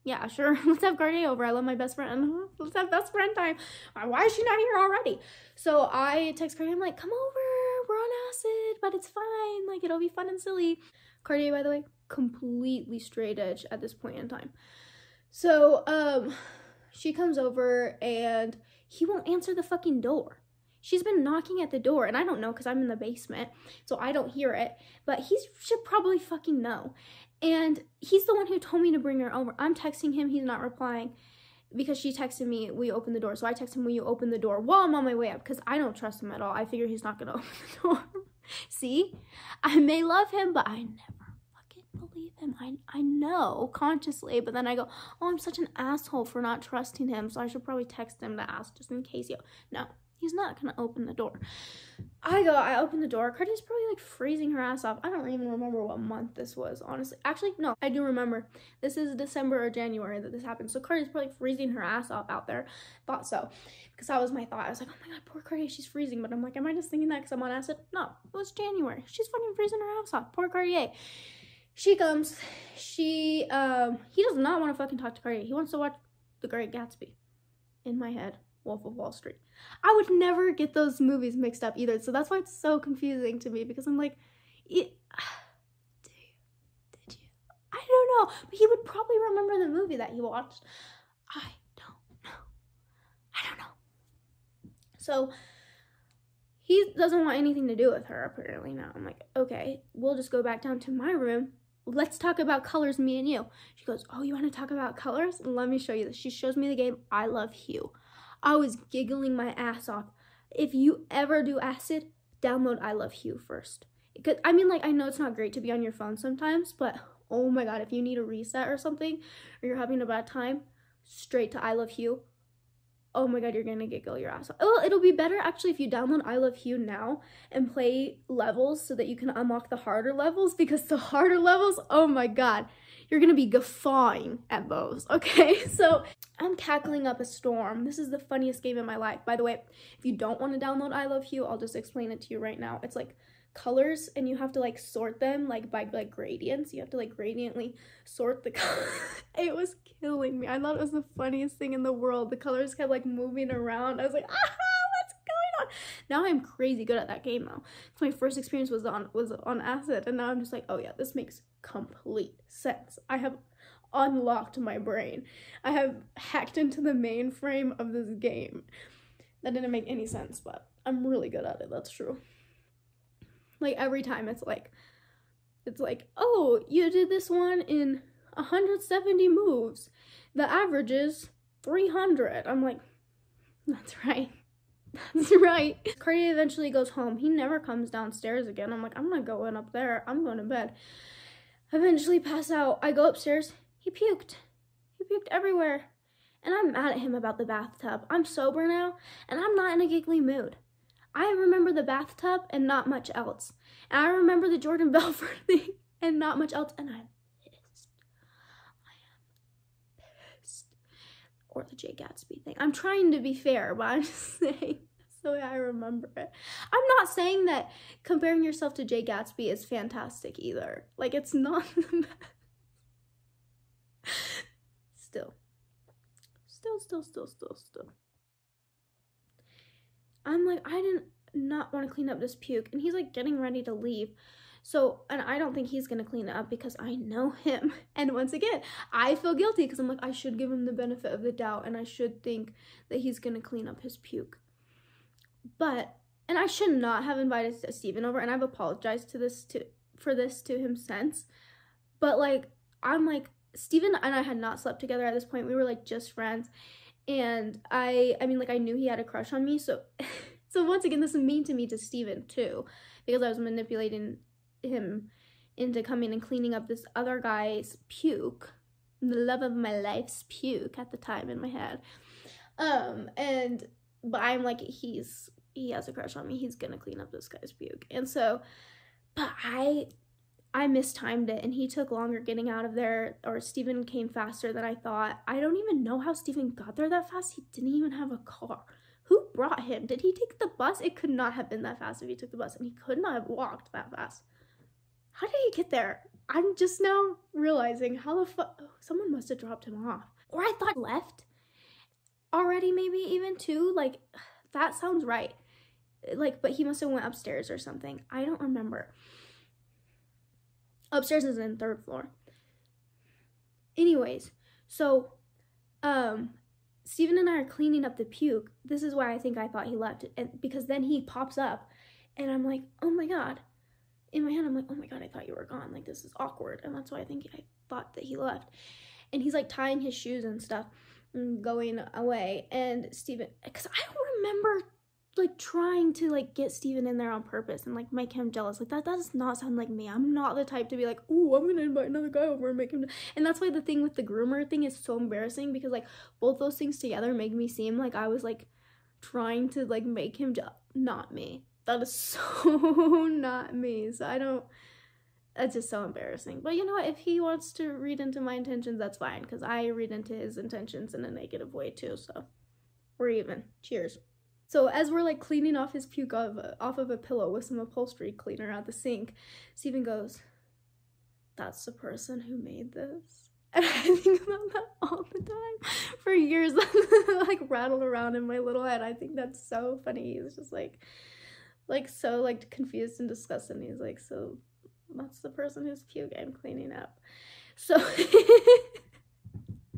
Yeah, sure. Let's have Cartier over. I love my best friend. Let's have best friend time. Why is she not here already? So I text Cartier. I'm like, come over. We're on acid, but it's fine. Like, it'll be fun and silly. Cartier, by the way, completely straight edge at this point in time. So she comes over and he won't answer the fucking door. She's been knocking at the door and I don't know because I'm in the basement, so I don't hear it, but he should probably fucking know. And he's the one who told me to bring her over. I'm texting him, he's not replying because she texted me, will you open the door? So I text him, will you open the door, while I'm on my way up, because I don't trust him at all. I figure he's not gonna open the door. See, I may love him, but I never fucking believe him. I know consciously, but then I go, oh, I'm such an asshole for not trusting him, so I should probably text him to ask just in case. No, he's not gonna open the door. I open the door. Cartier's probably like freezing her ass off. I don't even remember what month this was, honestly. Actually, no, I do remember. This is December or January that this happened. So Cartier's probably freezing her ass off out there. Thought so. Because that was my thought. I was like, oh my god, poor Cartier, she's freezing. But I'm like, am I just thinking that because I'm on acid? No, it was January. She's fucking freezing her ass off. Poor Cartier. She comes. He does not want to fucking talk to Cartier. He wants to watch The Great Gatsby. In my head. Wolf of Wall Street. I would never get those movies mixed up either, so that's why it's so confusing to me, because I'm like, did you? I don't know, but he would probably remember the movie that he watched. I don't know. So he doesn't want anything to do with her apparently now. I'm like, okay, we'll just go back down to my room. Let's talk about colors, me and you. She goes, oh, you want to talk about colors? Let me show you this. She shows me the game I Love Hue. I was giggling my ass off. If you ever do acid, download I Love Hue first. I mean, like, I know it's not great to be on your phone sometimes, but oh my god, if you need a reset or something, or you're having a bad time, straight to I Love Hue. Oh my god, you're gonna giggle your ass off. Oh, it'll be better actually if you download I Love Hue now and play levels so that you can unlock the harder levels, because the harder levels, oh my god, you're gonna be guffawing at those, okay? So I'm cackling up a storm. This is the funniest game in my life. By the way, if you don't want to download I Love Hue, I'll just explain it to you right now. It's like colors, and you have to like sort them like by like gradients. You have to like gradiently sort the colors. It was killing me. I thought it was the funniest thing in the world. The colors kept like moving around. I was like, ah, what's going on? Now I'm crazy good at that game though. My first experience was on acid, and now I'm just like, oh yeah, this makes complete sense. I have unlocked my brain. I have hacked into the mainframe of this game. That didn't make any sense, but I'm really good at it. That's true. Like every time it's like, oh, you did this one in 170 moves. The average is 300. I'm like, that's right. That's right. Cartier eventually goes home. He never comes downstairs again. I'm like, I'm not going up there. I'm going to bed. Eventually pass out. I go upstairs. He puked. He puked everywhere. And I'm mad at him about the bathtub. I'm sober now, and I'm not in a giggly mood. I remember the bathtub and not much else. And I remember the Jordan Belfort thing and not much else. And I'm pissed. I am pissed. Or the Jay Gatsby thing. I'm trying to be fair, but I'm just saying that's the way I remember it. I'm not saying that comparing yourself to Jay Gatsby is fantastic either. Like, it's not the best. Still. I'm like, I did not want to clean up this puke. And he's like getting ready to leave. So, and I don't think he's going to clean it up because I know him. And once again, I feel guilty because I'm like, I should give him the benefit of the doubt. And I should think that he's going to clean up his puke. But, and I should not have invited Steven over. And I've apologized for this to him since. But like, I'm like, Steven and I had not slept together at this point. We were like just friends. And I mean, like, I knew he had a crush on me, so once again, this is mean to me to Steven, too, because I was manipulating him into coming and cleaning up this other guy's puke, the love of my life's puke at the time in my head, but I'm like, he has a crush on me, he's gonna clean up this guy's puke, and so, but I mistimed it, and he took longer getting out of there, or Steven came faster than I thought. I don't even know how Steven got there that fast. He didn't even have a car. Who brought him? Did he take the bus? It could not have been that fast if he took the bus, and he could not have walked that fast. How did he get there? I'm just now realizing how the fuck, someone must have dropped him off. Or I thought he left already, maybe even too. Like, that sounds right. Like, but he must have went upstairs or something. I don't remember. Upstairs is in 3rd floor. Anyways, so, Steven and I are cleaning up the puke. This is why I think I thought he left. And because then he pops up, and I'm like, oh my god. In my head, I'm like, oh my god, I thought you were gone. Like, this is awkward. And that's why I thought that he left. And he's like tying his shoes and stuff and going away. And Steven, because I don't remember like trying to like get Steven in there on purpose and like make him jealous. Like, that does not sound like me. I'm not the type to be like, oh, I'm gonna invite another guy over and make him, and that's why the thing with the groomer thing is so embarrassing, because like both those things together make me seem like I was like trying to like make him not me. That is so not me. So it's just so embarrassing. But you know what, if he wants to read into my intentions, that's fine, because I read into his intentions in a negative way too, so we're even. Cheers. So as we're like cleaning off his puke off of a pillow with some upholstery cleaner at the sink, Steven goes, that's the person who made this? And I think about that all the time. For years, like rattled around in my little head. I think that's so funny. He's just like so like confused and disgusted. And he's like, so that's the person whose puke I'm cleaning up. So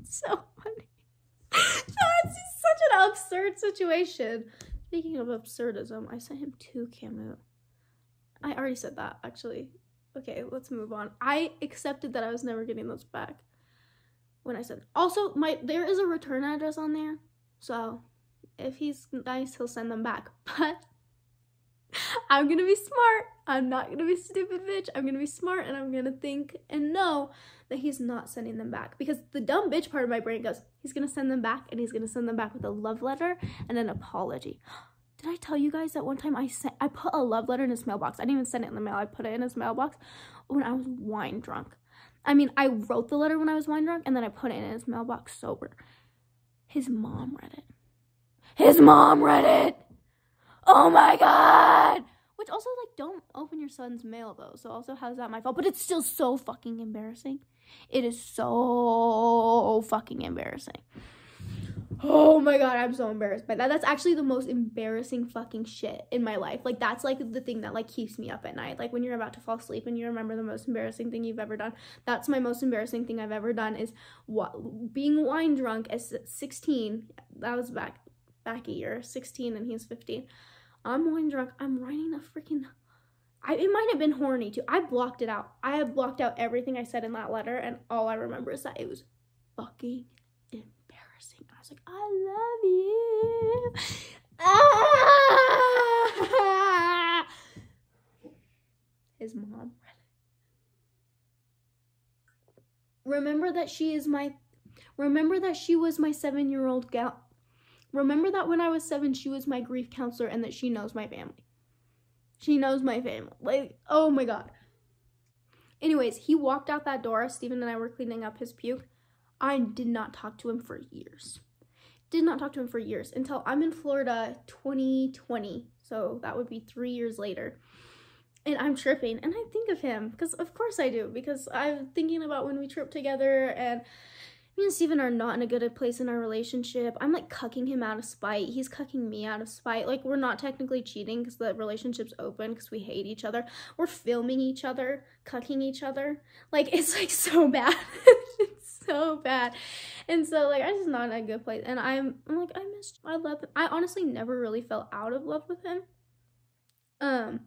so funny. It's just such an absurd situation. Speaking of absurdism, I sent him 2 Camus. I already said that, actually. Okay, let's move on. I accepted that I was never getting those back when I said. Also, there is a return address on there, so if he's nice, he'll send them back. But I'm gonna be smart. I'm not gonna be stupid bitch. I'm gonna be smart, and I'm gonna think and know that he's not sending them back. Because the dumb bitch part of my brain goes, he's gonna send them back, and he's gonna send them back with a love letter and an apology. Did I tell you guys that one time I put a love letter in his mailbox? I didn't even send it in the mail. I put it in his mailbox when I was wine drunk. I mean, I wrote the letter when I was wine drunk, and then I put it in his mailbox sober. His mom read it. His mom read it! Oh my god! Which also, like, don't open your son's mail, though. So also, how's that my fault? But it's still so fucking embarrassing. It is so fucking embarrassing. Oh my god, I'm so embarrassed by that. That's actually the most embarrassing fucking shit in my life. Like, that's, like, the thing that, like, keeps me up at night. Like, when you're about to fall asleep and you remember the most embarrassing thing you've ever done. That's my most embarrassing thing I've ever done is being wine drunk at 16. That was back a year. 16 and he's 15. I'm wine drunk. I'm writing a freaking... it might have been horny, too. I blocked it out. I have blocked out everything I said in that letter, and all I remember is that it was fucking embarrassing. I was like, I love you. Ah! His mom read it. Remember that she was my 7-year-old gal. Remember that when I was 7, she was my grief counselor, and that she knows my family. She knows my family. Like, oh my god. Anyways, he walked out that door. Steven and I were cleaning up his puke. I did not talk to him for years. Did not talk to him for years until I'm in Florida 2020. So that would be 3 years later. And I'm tripping, and I think of him, because of course I do, because I'm thinking about when we tripped together, and me and Steven are not in a good place in our relationship. I'm, like, cucking him out of spite. He's cucking me out of spite. Like, we're not technically cheating because the relationship's open because we hate each other. We're filming each other, cucking each other. Like, it's, like, so bad. It's so bad. And so, like, I'm just not in a good place. And I'm like, I love him. I honestly never really fell out of love with him. And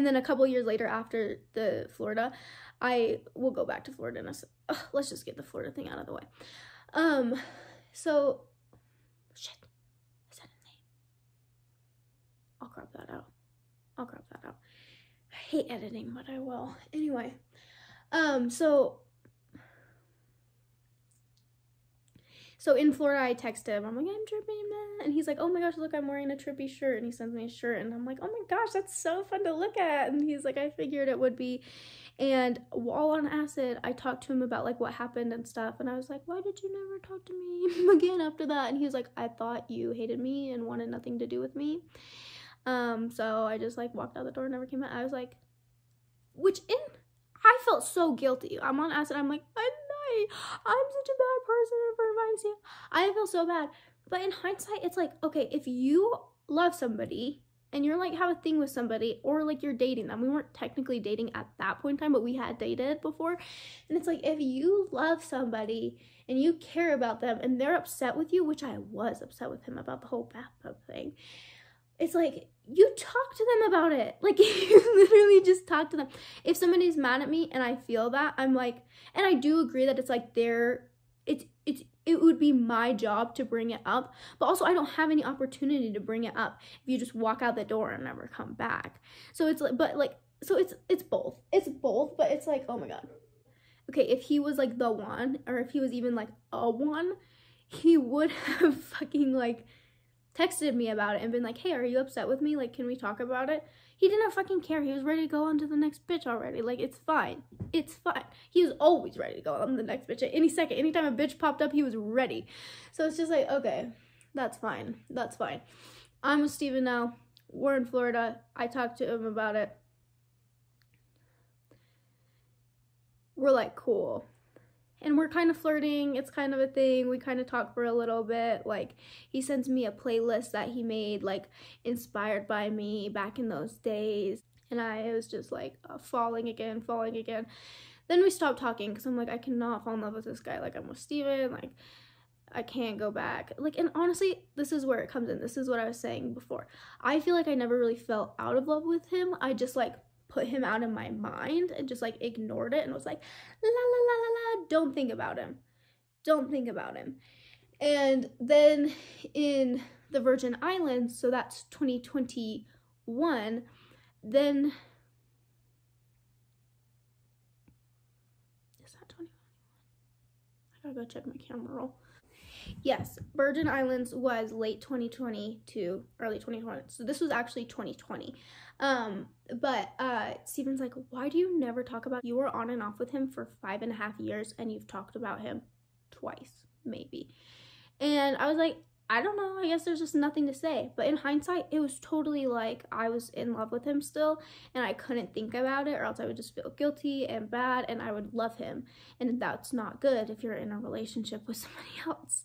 then a couple years later after the Florida, I will go back to Florida, and let's just get the Florida thing out of the way. So, shit, I said his name. I'll crop that out. I hate editing, but I will. Anyway, so in Florida, I text him. I'm like, I'm tripping, man. And he's like, oh my gosh, look, I'm wearing a trippy shirt. And he sends me a shirt. And I'm like, oh my gosh, that's so fun to look at. And he's like, I figured it would be. And while on acid, I talked to him about, like, what happened and stuff. And I was like, why did you never talk to me again after that? And he was like, I thought you hated me and wanted nothing to do with me. So I just, like, walked out the door and never came out. I was like, I felt so guilty. I'm on acid. I'm like, I'm such a bad person for advising you. I feel so bad. But in hindsight, it's like, okay, if you love somebody and you're, like, have a thing with somebody, or, like, you're dating them. We weren't technically dating at that point in time, but we had dated before. And it's like, if you love somebody and you care about them and they're upset with you, which I was upset with him about the whole bathtub thing, it's like, you talk to them about it. Like, you literally just talk to them. If somebody's mad at me and I feel that, I'm like, and I do agree that it's like it would be my job to bring it up, but also I don't have any opportunity to bring it up if you just walk out the door and never come back. So it's like, but like, so it's both. It's both, but it's like, oh my god. Okay, if he was like the one, or if he was even like a one, he would have fucking like texted me about it and been like, hey, are you upset with me? Like, can we talk about it? He didn't fucking care. He was ready to go on to the next bitch already. Like, it's fine. It's fine. He was always ready to go on to the next bitch at any second. Anytime a bitch popped up, he was ready. So it's just like, okay, that's fine. That's fine. I'm with Steven now. We're in Florida. I talked to him about it. We're like, cool. and we're kind of flirting. It's kind of a thing. We kind of talk for a little bit. Like, he sends me a playlist that he made, like, inspired by me back in those days. And I was just, like, falling again. Then we stopped talking because I'm like, I cannot fall in love with this guy like I'm with Steven. Like, I can't go back. Like, and honestly, this is where it comes in. This is what I was saying before. I feel like I never really fell out of love with him. I just, like, put him out of my mind and just, like, ignored it and was like, la la la la la, don't think about him. And then in the Virgin Islands, so that's 2021, then, is that 2021? I gotta go check my camera roll. Yes, Virgin Islands was late 2020 to early 2021. So this was actually 2020. But Steven's like, why do you never talk about, you were on and off with him for 5.5 years and you've talked about him twice, maybe. And I was like, I don't know, I guess there's just nothing to say. But in hindsight, it was totally like I was in love with him still and I couldn't think about it, or else I would just feel guilty and bad and I would love him. And that's not good if you're in a relationship with somebody else.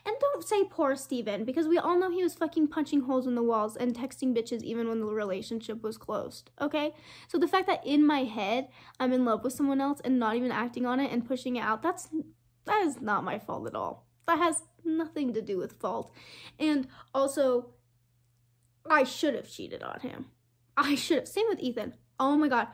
And don't say poor Steven, because we all know he was fucking punching holes in the walls and texting bitches even when the relationship was closed, okay? So the fact that in my head I'm in love with someone else and not even acting on it and pushing it out, that is not my fault at all. That has nothing to do with fault. And also, I should have cheated on him. I should have. Same with Ethan. Oh my God.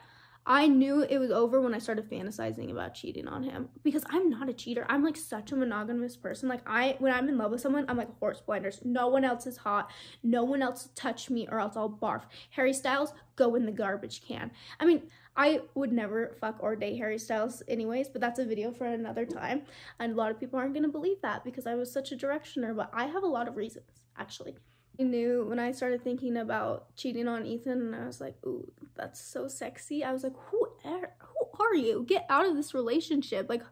I knew it was over when I started fantasizing about cheating on him, because I'm not a cheater. I'm like such a monogamous person. Like, when I'm in love with someone, I'm like horse blinders. No one else is hot. No one else touch me or else I'll barf. Harry Styles, go in the garbage can. I mean, I would never fuck or date Harry Styles anyways, but that's a video for another time. And a lot of people aren't going to believe that because I was such a directioner, but I have a lot of reasons, actually. I knew when I started thinking about cheating on Ethan and I was like, ooh, that's so sexy. I was like, who are you? Get out of this relationship. Like,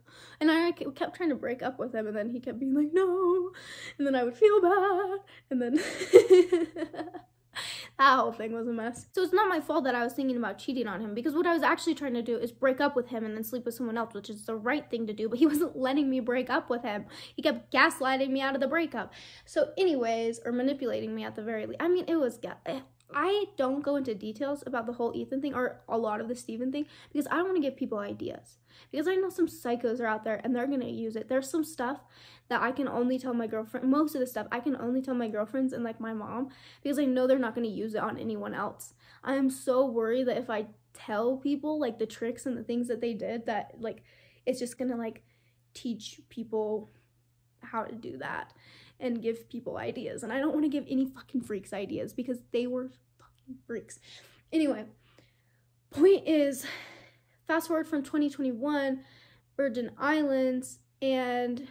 and I kept trying to break up with him, and then he kept being like, no. And then I would feel bad. And then that whole thing was a mess. So it's not my fault that I was thinking about cheating on him, because what I was actually trying to do is break up with him and then sleep with someone else, which is the right thing to do, but he wasn't letting me break up with him. He kept gaslighting me out of the breakup. So anyways, or manipulating me at the very least. I mean, it was, I don't go into details about the whole Ethan thing or a lot of the Steven thing because I don't want to give people ideas. Because I know some psychos are out there and they're going to use it. There's some stuff that I can only tell my girlfriend. Most of the stuff I can only tell my girlfriends and like my mom, because I know they're not going to use it on anyone else. I am so worried that if I tell people like the tricks and the things that they did, that like it's just going to like teach people how to do that and give people ideas. And I don't want to give any fucking freaks ideas because they were fucking freaks. Anyway, point is, fast forward from 2021, Virgin Islands, and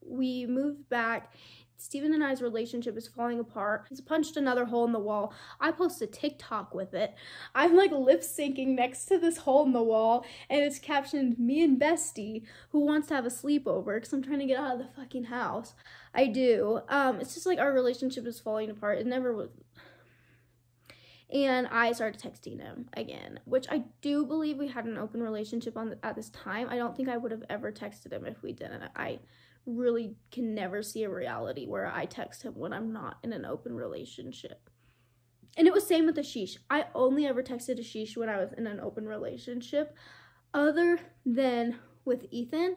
we moved back. Steven and I's relationship is falling apart. He's punched another hole in the wall. I post a TikTok with it. I'm like lip syncing next to this hole in the wall, and it's captioned, me and Bestie, who wants to have a sleepover, because I'm trying to get out of the fucking house. I do. It's just like our relationship is falling apart. It never was. And I started texting him again, which I do believe we had an open relationship at this time. I don't think I would have ever texted him if we didn't. I really can never see a reality where I text him when I'm not in an open relationship. And it was same with Ashish. I only ever texted Ashish when I was in an open relationship. Other than with Ethan,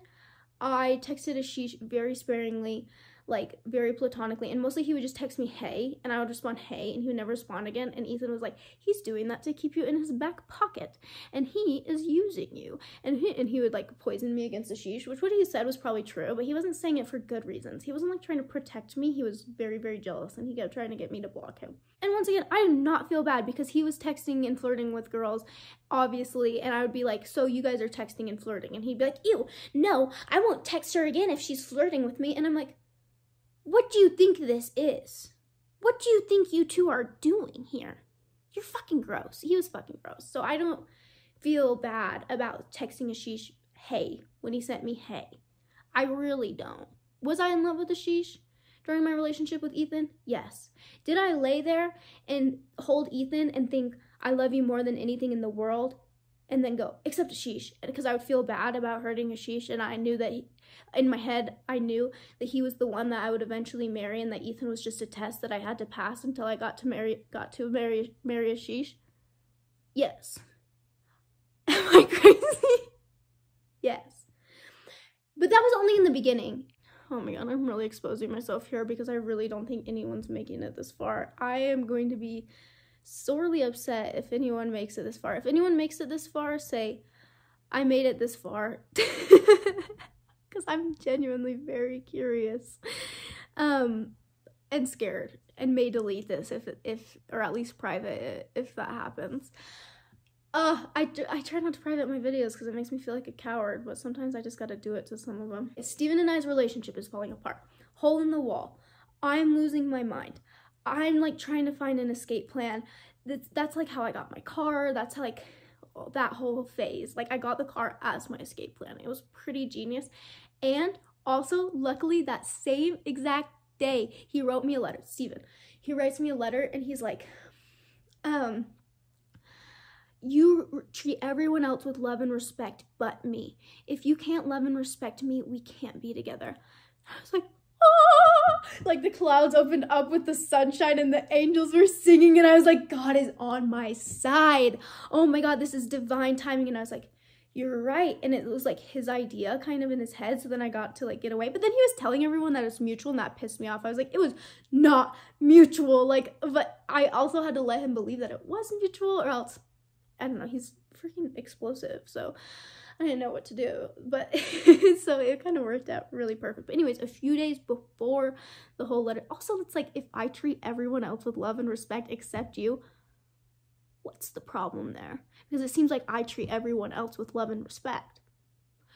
I texted Ashish very sparingly, like very platonically, and mostly he would just text me hey, and I would respond hey, and he would never respond again. And Ethan was like, he's doing that to keep you in his back pocket and he is using you, and he would like poison me against Ashish, which what he said was probably true, but he wasn't saying it for good reasons. He wasn't like trying to protect me. He was very, very jealous, and he kept trying to get me to block him. And once again, I do not feel bad because he was texting and flirting with girls, obviously, and I would be like, so you guys are texting and flirting, and he'd be like, ew, no, I won't text her again if she's flirting with me. And I'm like, what do you think this is? What do you think you two are doing here? You're fucking gross. He was fucking gross. So I don't feel bad about texting Ashish hey when he sent me hey. I really don't. Was I in love with Ashish during my relationship with Ethan? Yes. Did I lay there and hold Ethan and think I love you more than anything in the world? and then go, except Ashish, because I would feel bad about hurting Ashish, and I knew that in my head, I knew that he was the one that I would eventually marry, and that Ethan was just a test that I had to pass until I got to marry Ashish. Yes. Am I crazy? Yes. But that was only in the beginning. Oh my god, I'm really exposing myself here because I really don't think anyone's making it this far. I am going to be sorely upset if anyone makes it this far. If anyone makes it this far, say, I made it this far. Because I'm genuinely very curious. And scared. And may delete this if or at least private if that happens. I try not to private my videos because it makes me feel like a coward, but sometimes I just gotta do it to some of them. Steven and I's relationship is falling apart. Hole in the wall. I'm losing my mind. I'm like trying to find an escape plan. That's like how I got my car. That's like that whole phase. Like I got the car as my escape plan. It was pretty genius. And also, luckily, that same exact day, he wrote me a letter. Steven. He writes me a letter and he's like, you treat everyone else with love and respect but me. If you can't love and respect me, we can't be together. I was like, oh! Like the clouds opened up with the sunshine and the angels were singing and I was like, God is on my side. Oh my God, this is divine timing. And I was like, you're right. And it was like his idea kind of in his head. So then I got to like get away. But then he was telling everyone that it's mutual and that pissed me off. I was like, it was not mutual. Like, but I also had to let him believe that it was mutual or else, I don't know, he's freaking explosive. So I didn't know what to do. But so it kind of worked out really perfect. But anyways, a few days before the whole letter, also it's like if I treat everyone else with love and respect except you, what's the problem there? Because it seems like I treat everyone else with love and respect.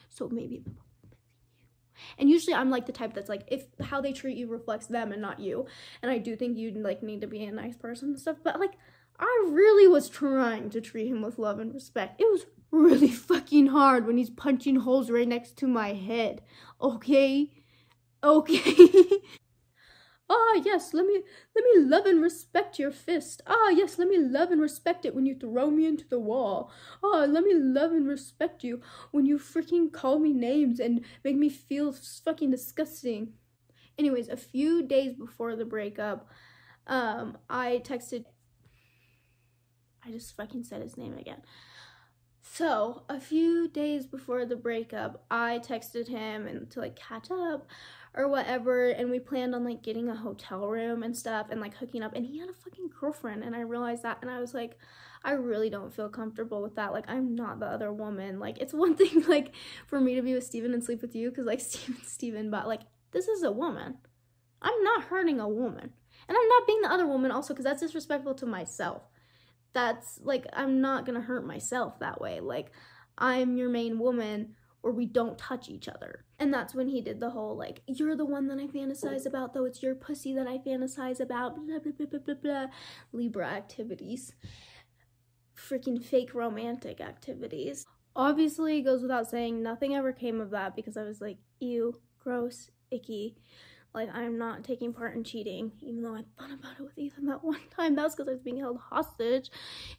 So maybe the problem is you. And usually I'm like the type that's like, if how they treat you reflects them and not you. And I do think you like need to be a nice person and stuff. But like, I really was trying to treat him with love and respect. It was really fucking hard when he's punching holes right next to my head. Okay? Okay. Ah, yes, let me love and respect your fist. Ah, yes, let me love and respect it when you throw me into the wall. Ah, let me love and respect you when you freaking call me names and make me feel fucking disgusting. Anyways, a few days before the breakup, I just fucking said his name again. So, a few days before the breakup, I texted him and to like catch up or whatever, and we planned on like getting a hotel room and stuff and like hooking up, and he had a fucking girlfriend, and I realized that, and I was like, I really don't feel comfortable with that. Like, I'm not the other woman. Like, it's one thing like for me to be with Steven and sleep with you because like Steven, but like this is a woman. I'm not hurting a woman, and I'm not being the other woman also because that's disrespectful to myself. That's like, I'm not gonna hurt myself that way. Like, I'm your main woman or we don't touch each other. And that's when he did the whole like, you're the one that I fantasize about, though it's your pussy that I fantasize about, blah blah blah blah blah blah. Libra activities, freaking fake romantic activities. Obviously, it goes without saying, nothing ever came of that because I was like, ew, gross, icky. Like, I'm not taking part in cheating, even though I thought about it with Ethan that one time. That was because I was being held hostage.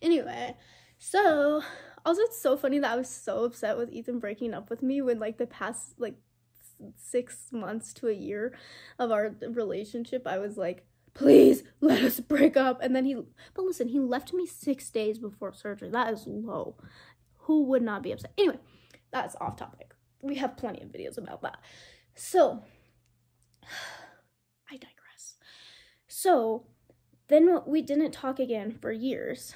Anyway, so, also it's so funny that I was so upset with Ethan breaking up with me when, like, the past, like, 6 months to a year of our relationship, I was like, please, let us break up. And then but listen, he left me 6 days before surgery. That is low. Who would not be upset? Anyway, that's off topic. We have plenty of videos about that. So, I digress. So, then we didn't talk again for years.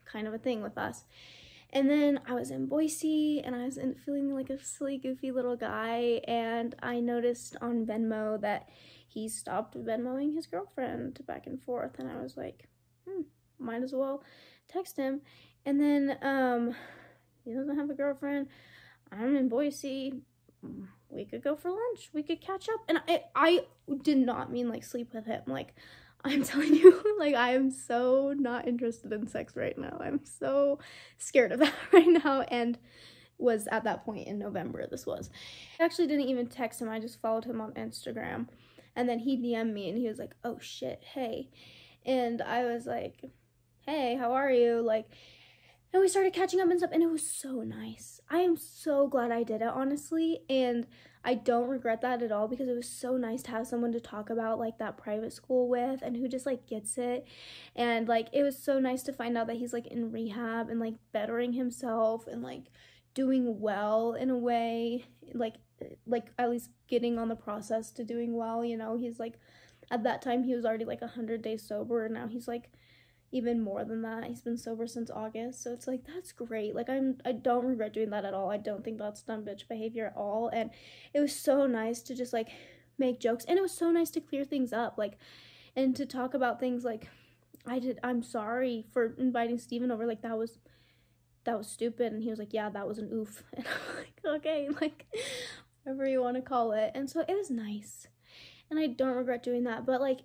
Kind of a thing with us. And then I was in Boise, and I was feeling like a silly, goofy little guy, and I noticed on Venmo that he stopped Venmoing his girlfriend back and forth, and I was like, might as well text him. And then, he doesn't have a girlfriend. I'm in Boise. We could go for lunch. We could catch up. And I did not mean, like, sleep with him. Like, I'm telling you, like, I am so not interested in sex right now. I'm so scared of that right now, and was at that point in November, this was. I actually didn't even text him. I just followed him on Instagram. And then he DM'd me, and he was like, oh, shit, hey. And I was like, hey, how are you? Like, And we started catching up and stuff, and it was so nice. I am so glad I did it, honestly, and I don't regret that at all, because it was so nice to have someone to talk about, like, that private school with, and who just, like, gets it. And, like, it was so nice to find out that he's, like, in rehab and, like, bettering himself and, like, doing well in a way, like at least getting on the process to doing well, you know. He's, like, at that time he was already, like, 100 days sober, and now he's, like, even more than that. He's been sober since August, so it's like, that's great. Like, I don't regret doing that at all. I don't think that's dumb bitch behavior at all. And it was so nice to just, like, make jokes, and it was so nice to clear things up, like, and to talk about things like, I'm sorry for inviting Steven over, like, that was stupid. And he was like, yeah, that was an oof. And I'm like, okay, like, whatever you want to call it. And so it was nice, and I don't regret doing that. But, like,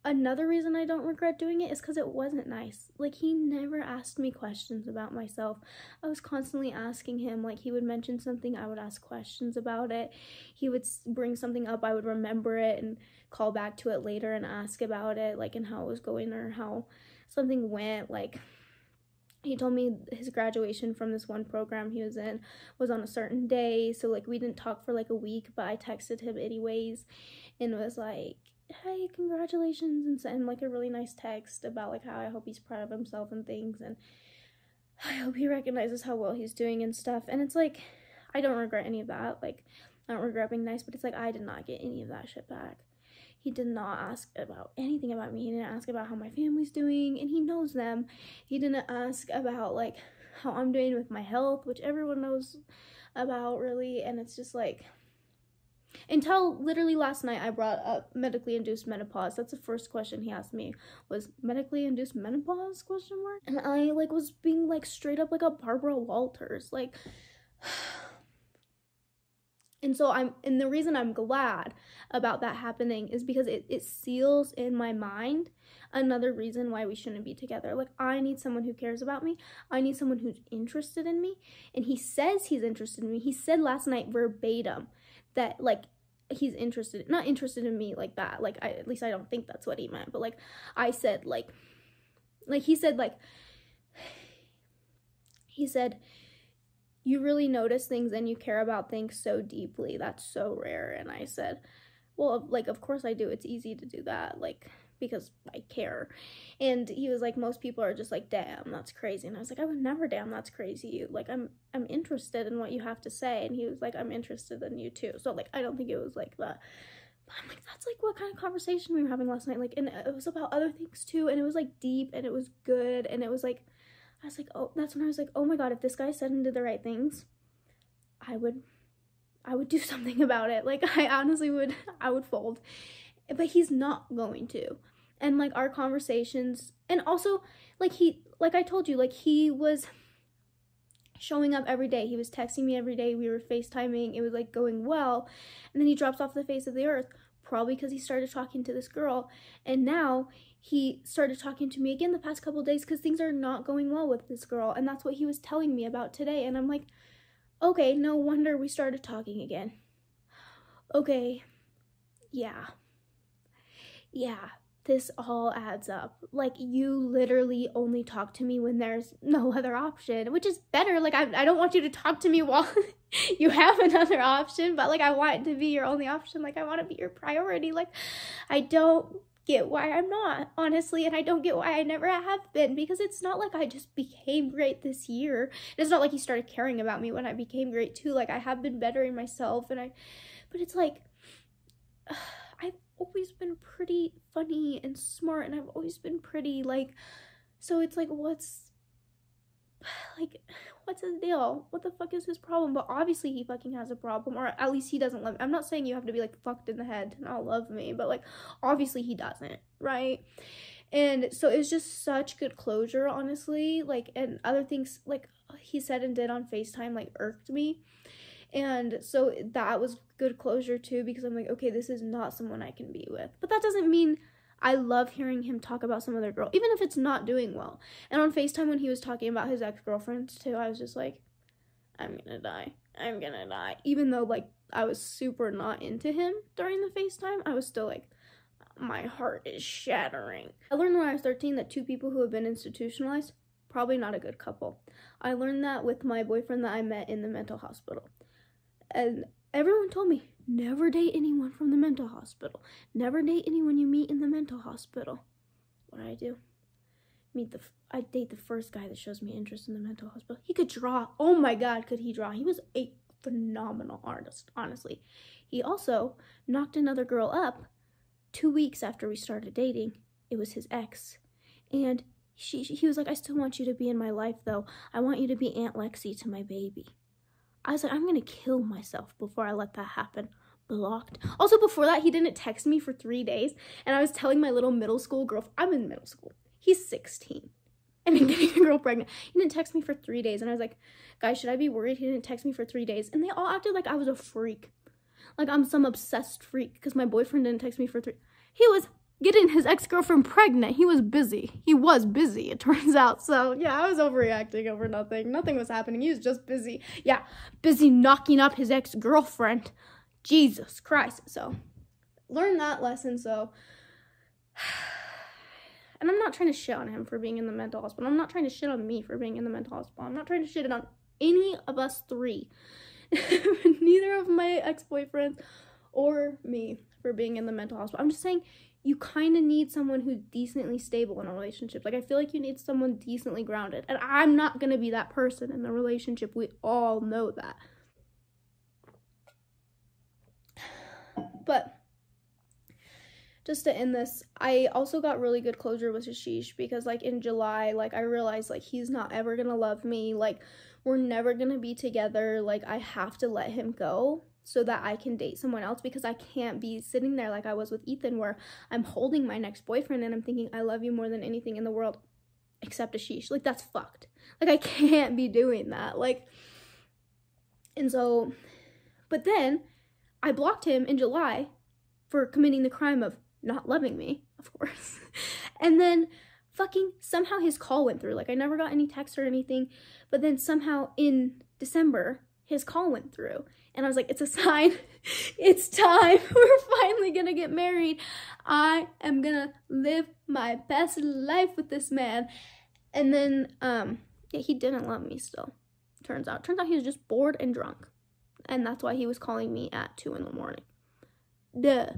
another reason I don't regret doing it is because it wasn't nice. Like, he never asked me questions about myself. I was constantly asking him. Like, he would mention something, I would ask questions about it. He would bring something up, I would remember it and call back to it later and ask about it, like, and how it was going or how something went. Like, he told me his graduation from this one program he was in was on a certain day, so, like, we didn't talk for, like, a week, but I texted him anyways and was like, hey, congratulations, and sent him, like, a really nice text about, like, how I hope he's proud of himself and things, and I hope he recognizes how well he's doing and stuff. And it's like, I don't regret any of that. Like, I don't regret being nice, but it's like, I did not get any of that shit back. He did not ask about anything about me. He didn't ask about how my family's doing, and he knows them. He didn't ask about, like, how I'm doing with my health, which everyone knows about, really. And it's just like, until literally last night, I brought up medically induced menopause. That's the first question he asked me, was medically induced menopause, ? And I, like, was being, like, straight up like a Barbara Walters, like. And so and the reason I'm glad about that happening is because it seals in my mind another reason why we shouldn't be together. Like, I need someone who cares about me. I need someone who's interested in me. And he says he's interested in me. He said last night verbatim that, like, he's not interested in me like that. Like, at least I don't think that's what he meant. But, like, I said, like, he said, you really notice things and you care about things so deeply. That's so rare. And I said, well, like, of course I do. It's easy to do that, like, because I care. And he was like, most people are just like, damn, that's crazy. And I was like, I would never, damn, that's crazy. Like, I'm interested in what you have to say. And he was like, I'm interested in you too. So, like, I don't think it was like that. But I'm like, that's, like, what kind of conversation we were having last night. Like, and it was about other things too. And it was, like, deep, and it was good. And it was, like, I was like, oh, that's when I was like, oh my God, if this guy said and did the right things, I would do something about it. Like, I honestly I would fold. But he's not going to. And, like, our conversations, and also, like, I told you, like, he was showing up every day. He was texting me every day. We were FaceTiming. It was, like, going well. And then he drops off the face of the earth, probably because he started talking to this girl. And now he started talking to me again the past couple days because things are not going well with this girl. And that's what he was telling me about today. And I'm like, okay, no wonder we started talking again. Okay, yeah, this all adds up. Like, you literally only talk to me when there's no other option, which is better. Like, I don't want you to talk to me while you have another option, but, like, I want it to be your only option. Like, I want to be your priority. Like, I don't get why I'm not, honestly, and I don't get why I never have been, because it's not like I just became great this year. It's not like he started caring about me when I became great too. Like, I have been bettering myself, but it's like, I've always been pretty funny and smart, and I've always been pretty, like, so it's like, what's his deal? What the fuck is his problem? But obviously he fucking has a problem, or at least he doesn't love me. I'm not saying you have to be, like, fucked in the head to not love me, but, like, obviously he doesn't, right? And so it was just such good closure, honestly. Like, and other things, like, he said and did on FaceTime, like, irked me. And so that was good closure too, because I'm like, okay, this is not someone I can be with. But that doesn't mean I love hearing him talk about some other girl, even if it's not doing well. And on FaceTime, when he was talking about his ex-girlfriends too, I was just like, I'm gonna die. Even though, like, I was super not into him during the FaceTime, I was still like, my heart is shattering. I learned when I was 13 that 2 people who have been institutionalized Probably not a good couple. I learned that with my boyfriend that I met in the mental hospital. And everyone told me, never date anyone from the mental hospital. Never date anyone you meet in the mental hospital. What did I do? I date the first guy that shows me interest in the mental hospital. He could draw. Oh my God, could he draw? He was a phenomenal artist, honestly. He also knocked another girl up 2 weeks after we started dating. It was his ex. And he was like, I still want you to be in my life, though. I want you to be Aunt Lexi to my baby. I was like, I'm going to kill myself before I let that happen. Blocked. Also, before that, he didn't text me for 3 days. And I was telling my little middle school girl, I'm in middle school. He's 16. And I'm getting a girl pregnant. He didn't text me for 3 days. And I was like, guys, should I be worried he didn't text me for 3 days? And they all acted like I was a freak. Like I'm some obsessed freak because my boyfriend didn't text me for 3. He was getting his ex-girlfriend pregnant. He was busy. He was busy, it turns out. So, yeah, I was overreacting over nothing. Nothing was happening. He was just busy. Yeah, busy knocking up his ex-girlfriend. Jesus Christ. So, learn that lesson, so. And I'm not trying to shit on him for being in the mental hospital. I'm not trying to shit on me for being in the mental hospital. I'm not trying to shit on any of us three. Neither of my ex-boyfriends or me for being in the mental hospital. I'm just saying, you kind of need someone who's decently stable in a relationship. Like, I feel like you need someone decently grounded. And I'm not going to be that person in the relationship. We all know that. But just to end this, I also got really good closure with Ashish because, like, in July, like, I realized, like, he's not ever going to love me. Like, we're never going to be together. Like, I have to let him go so that I can date someone else because I can't be sitting there like I was with Ethan where I'm holding my next boyfriend and I'm thinking, I love you more than anything in the world except Ashish. Like, that's fucked. Like, I can't be doing that. Like, and so, but then I blocked him in July for committing the crime of not loving me, of course. And then fucking somehow his call went through. Like, I never got any text or anything, but then somehow in December, his call went through. And I was like, it's a sign. It's time. We're finally gonna get married. I am gonna live my best life with this man. And then, yeah, he didn't love me still. Turns out he was just bored and drunk. And that's why he was calling me at 2 in the morning. Duh.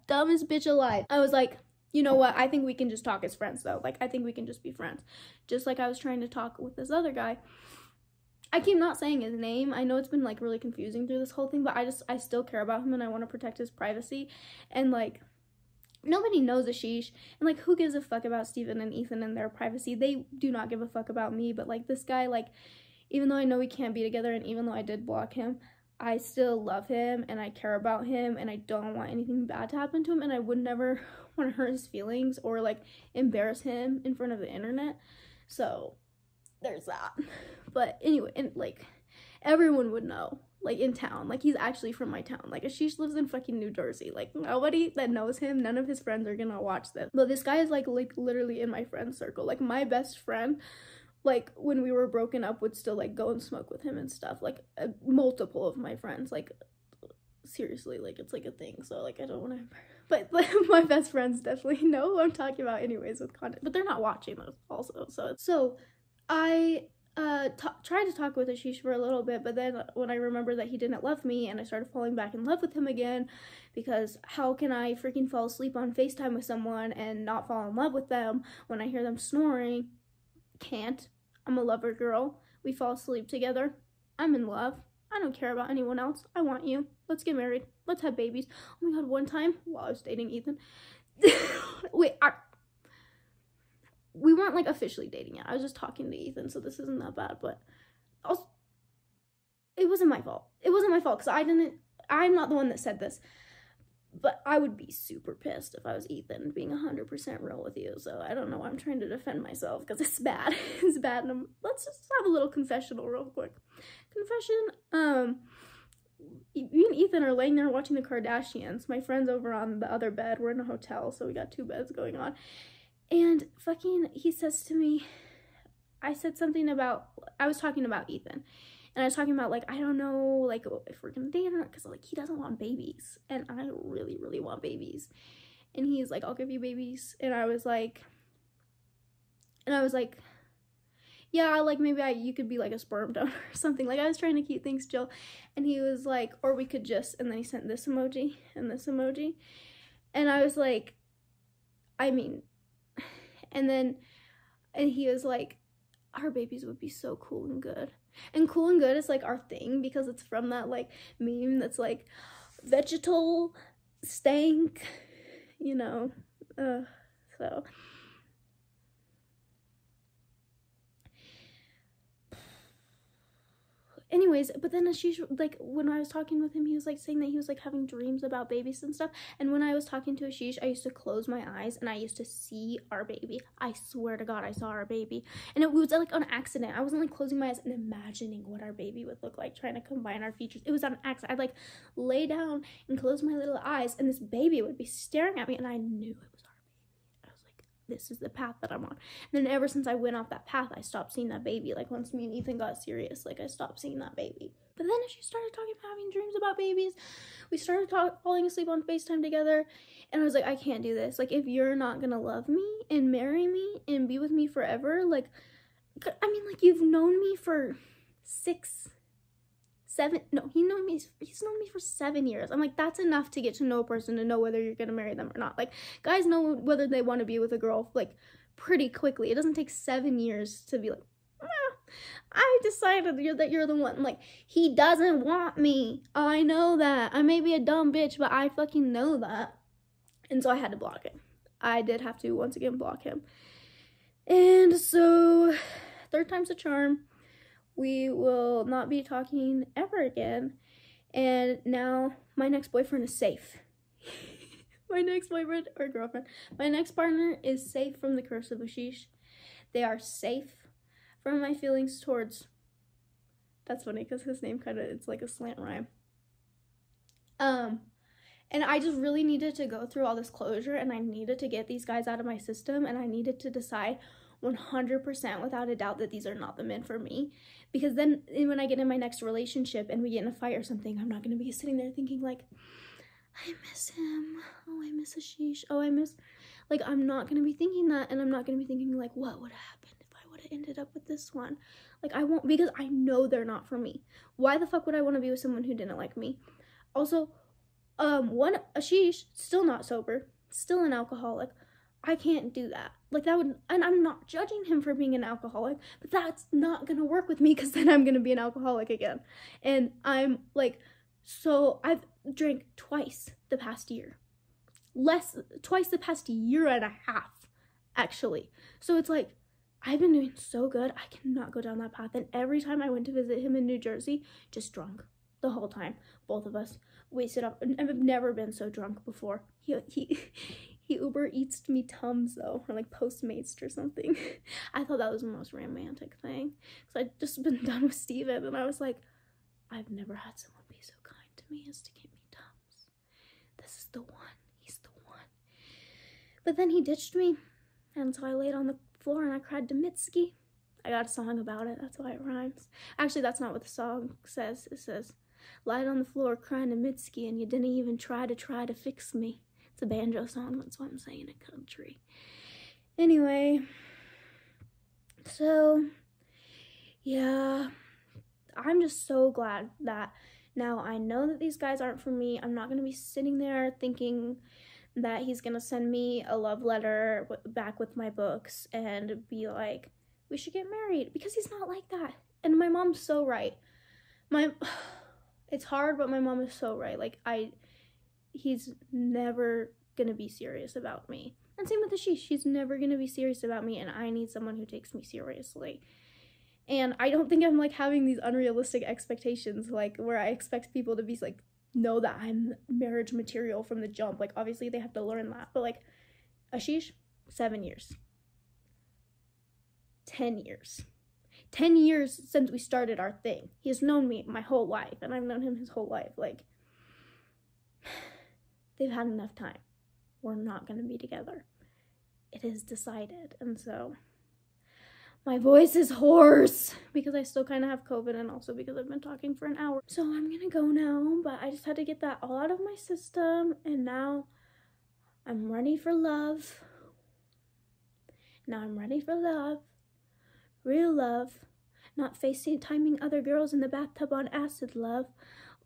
Dumbest bitch alive. I was like, you know what? I think we can just talk as friends, though. Like, I think we can just be friends. Just like I was trying to talk with this other guy. I keep not saying his name. I know it's been, like, really confusing through this whole thing, but I still care about him and I want to protect his privacy. And, like, nobody knows Ashish. And, like, who gives a fuck about Steven and Ethan and their privacy? They do not give a fuck about me. But, like, this guy, like, even though I know we can't be together and even though I did block him, I still love him and I care about him and I don't want anything bad to happen to him. And I would never want to hurt his feelings or, like, embarrass him in front of the internet. So there's that. But anyway, and like everyone would know, like in town, like he's actually from my town. Like Ashish lives in fucking New Jersey. Like nobody that knows him, none of his friends are gonna watch this. But this guy is like literally in my friend circle. Like my best friend, like when we were broken up, would still like go and smoke with him and stuff. Like multiple of my friends, like seriously, like it's like a thing. So like I don't want to, but like, my best friends definitely know who I'm talking about anyways with content, but they're not watching those also. So I tried to talk with Ashish for a little bit, but then when I remembered that he didn't love me and I started falling back in love with him again, because how can I freaking fall asleep on FaceTime with someone and not fall in love with them when I hear them snoring? Can't. I'm a lover girl. We fall asleep together. I'm in love. I don't care about anyone else. I want you. Let's get married. Let's have babies. Oh my god, one time while I was dating Ethan, we weren't like officially dating yet. I was just talking to Ethan, so this isn't that bad, but also, it wasn't my fault. It wasn't my fault because I'm not the one that said this, but I would be super pissed if I was Ethan being 100% real with you. So I don't know. I'm trying to defend myself because it's bad. It's bad. And let's just have a little confessional real quick. Confession. Me and Ethan are laying there watching the Kardashians. My friend's over on the other bed. We're in a hotel, so we got 2 beds going on. And fucking, he says to me, I said something about, I was talking about Ethan. And I was talking about, like, I don't know, like, if we're gonna date or not, because, like, he doesn't want babies. And I really, really want babies. And he's like, I'll give you babies. And I was like, And I was like, yeah, like maybe you could be like a sperm donor or something. Like I was trying to keep things chill. And he was like, or we could just, and then he sent this emoji and this emoji. And I was like, I mean, and he was like, our babies would be so cool and good. And cool and good is like our thing because it's from that like meme that's like vegetal stank, you know. So anyways, but then Ashish, like when I was talking with him, he was like saying that he was like having dreams about babies and stuff. And when I was talking to Ashish, I used to close my eyes and I used to see our baby. I swear to God, I saw our baby. And it was like on accident. I wasn't like closing my eyes and imagining what our baby would look like, trying to combine our features. It was on accident. I'd like lay down and close my little eyes and this baby would be staring at me and I knew it was our baby. I was like, this is the path that I'm on. And then ever since I went off that path, I stopped seeing that baby. Like once me and Ethan got serious, like I stopped seeing that baby. But then she started talking about having dreams about babies. We started falling asleep on FaceTime together. And I was like, I can't do this. Like if you're not gonna love me and marry me and be with me forever, like, I mean, like you've known me for he's known me for 7 years. I'm like, that's enough to get to know a person to know whether you're gonna marry them or not. Like guys know whether they want to be with a girl like pretty quickly. It doesn't take 7 years to be like, I decided that you're the one. Like he doesn't want me. I know that. I may be a dumb bitch, but I fucking know that. And so I had to block him. I did have to once again block him. And so 3rd time's a charm. We will not be talking ever again. And now my next boyfriend is safe. My next boyfriend or girlfriend. My next partner is safe from the curse of Ashish. They are safe from my feelings towards... That's funny because his name it's like a slant rhyme. And I just really needed to go through all this closure and I needed to get these guys out of my system and I needed to decide 100% without a doubt that these are not the men for me. Because then when I get in my next relationship and we get in a fight or something, I'm not going to be sitting there thinking like, I miss him. Oh, I miss Ashish. Oh, I miss... Like, I'm not going to be thinking that. And I'm not going to be thinking like, what would have happened if I would have ended up with this one? Like, I won't, because I know they're not for me. Why the fuck would I want to be with someone who didn't like me? Also, Ashish, still not sober, still an alcoholic. I can't do that. Like that would, and I'm not judging him for being an alcoholic, but that's not gonna work with me because then I'm gonna be an alcoholic again. And I'm like, so I've drank twice the past year. Twice the past year and a half, actually. So it's like, I've been doing so good. I cannot go down that path. And every time I went to visit him in New Jersey, just drunk the whole time. Both of us wasted up. I've never been so drunk before. He Uber Eats me Tums though, or like Postmates or something. I thought that was the most romantic thing. So I'd just been done with Steven and I was like, I've never had someone be so kind to me as to get me Tums. This is the one. He's the one. But then he ditched me. And so I laid on the floor and I cried to Mitski. I got a song about it. That's why it rhymes. Actually, that's not what the song says. It says, lied on the floor crying to Mitski and you didn't even try to fix me. It's a banjo song. That's what I'm saying in country. Anyway. So, yeah. I'm just so glad that now I know that these guys aren't for me. I'm not going to be sitting there thinking that he's going to send me a love letter back with my books and be like, we should get married, because he's not like that. And my mom's so right. It's hard, but my mom is so right. Like, he's never going to be serious about me. And same with Ashish. She's never going to be serious about me, and I need someone who takes me seriously. And I don't think I'm, like, having these unrealistic expectations, like, where I expect people to be, like, know that I'm marriage material from the jump. Like, obviously they have to learn that. But, like, Ashish, 7 years. 10 years. 10 years since we started our thing. He has known me my whole life, and I've known him his whole life. Like, they've had enough time. We're not going to be together. It is decided. And so, my voice is hoarse because I still kind of have COVID and also because I've been talking for an hour. So I'm going to go now, but I just had to get that all out of my system, and now I'm ready for love. Now I'm ready for love. Real love. Not FaceTiming other girls in the bathtub on acid, love.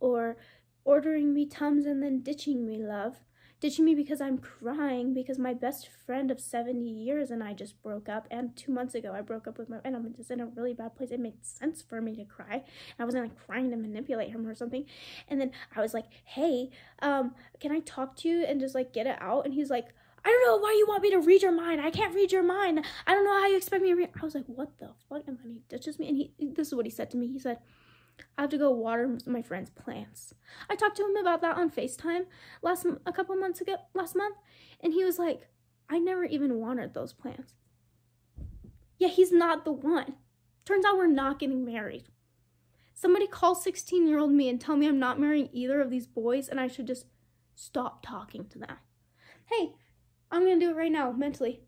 Or ordering me Tums and then ditching me, love. Ditching me because I'm crying because my best friend of 70 years and I just broke up. And 2 months ago I broke up with and I'm just in a really bad place. It made sense for me to cry. And I wasn't like crying to manipulate him or something. And then I was like, hey, can I talk to you and just like get it out? And he's like, I don't know why you want me to read your mind. I can't read your mind. I don't know how you expect me to read. I was like, what the fuck? And then he ditches me. And this is what he said to me. He said, I have to go water my friend's plants. I talked to him about that on FaceTime last month, and he was like, I never even watered those plants. Yeah, he's not the one. Turns out we're not getting married. Somebody call 16-year-old me and tell me I'm not marrying either of these boys and I should just stop talking to them. Hey, I'm gonna do it right now, mentally.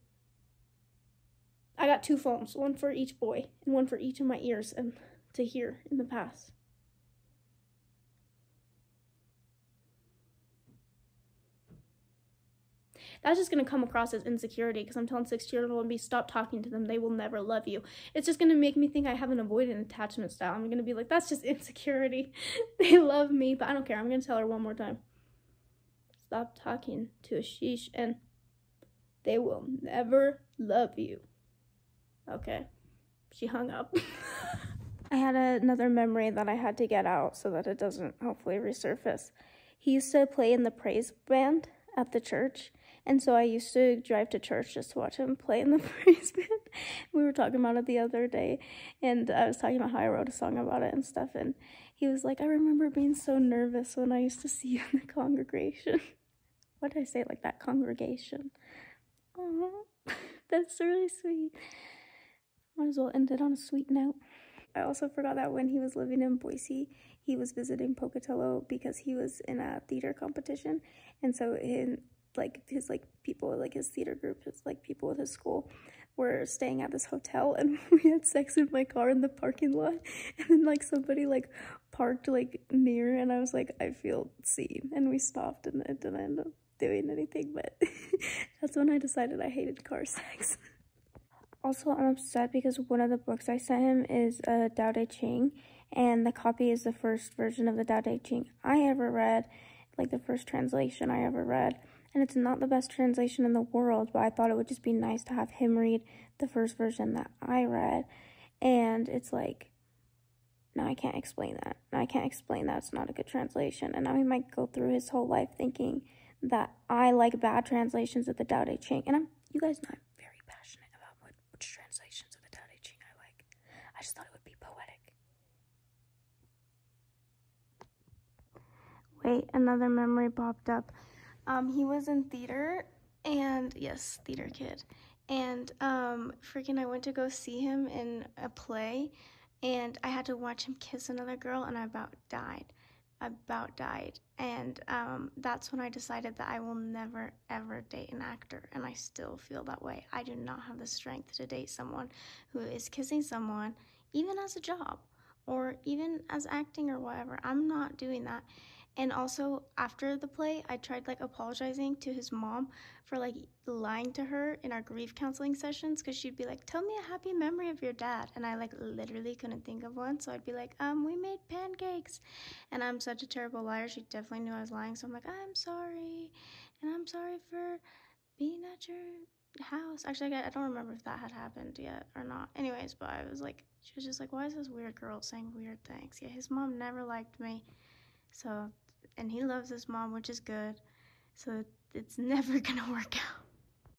I got 2 phones, one for each boy and one for each of my ears and to hear in the past. That's just going to come across as insecurity because I'm telling 6-year-old me stop talking to them. They will never love you. It's just going to make me think I have an avoidant attachment style. I'm going to be like, that's just insecurity. They love me, but I don't care. I'm going to tell her one more time. Stop talking to a sheesh and they will never love you. Okay. She hung up. I had another memory that I had to get out so that it doesn't hopefully resurface. He used to play in the praise band at the church, and so I used to drive to church just to watch him play in the praise band. We were talking about it the other day, and I was talking about how I wrote a song about it and stuff, and he was like, I remember being so nervous when I used to see you in the congregation. What did I say like that? Congregation. Oh, that's really sweet. Might as well end it on a sweet note. I also forgot that when he was living in Boise, he was visiting Pocatello because he was in a theater competition. And so his people, like his theater group, his like people with his school were staying at this hotel, and we had sex in my car in the parking lot. And then like somebody like parked like near, and I was like, I feel seen. And we stopped, and it didn't end up doing anything, but that's when I decided I hated car sex. Also, I'm upset because one of the books I sent him is Tao Te Ching, and the copy is the first version of the Tao Te Ching I ever read, like the first translation I ever read. And it's not the best translation in the world, but I thought it would just be nice to have him read the first version that I read. And it's like, no, I can't explain that. I can't explain that it's not a good translation. And now he might go through his whole life thinking that I like bad translations of the Tao Te Ching. And you guys know I'm very passionate about which translations of the Tao Te Ching I like. I just thought it would be poetic. Wait, another memory popped up. He was in theater, and yes, theater kid. And freaking I went to go see him in a play, and I had to watch him kiss another girl, and I about died. And that's when I decided that I will never ever date an actor, and I still feel that way. I do not have the strength to date someone who is kissing someone, even as a job or even as acting or whatever. I'm not doing that. And also after the play, I tried like apologizing to his mom for like lying to her in our grief counseling sessions, because she'd be like, tell me a happy memory of your dad, and I like literally couldn't think of one. So I'd be like, we made pancakes, and I'm such a terrible liar. She definitely knew I was lying, so I'm like, I'm sorry, and I'm sorry for being at your house. Actually, I don't remember if that had happened yet or not. Anyways, but I was like, she was just like, why is this weird girl saying weird things? Yeah, his mom never liked me, so, and he loves his mom, which is good, so it's never gonna work out.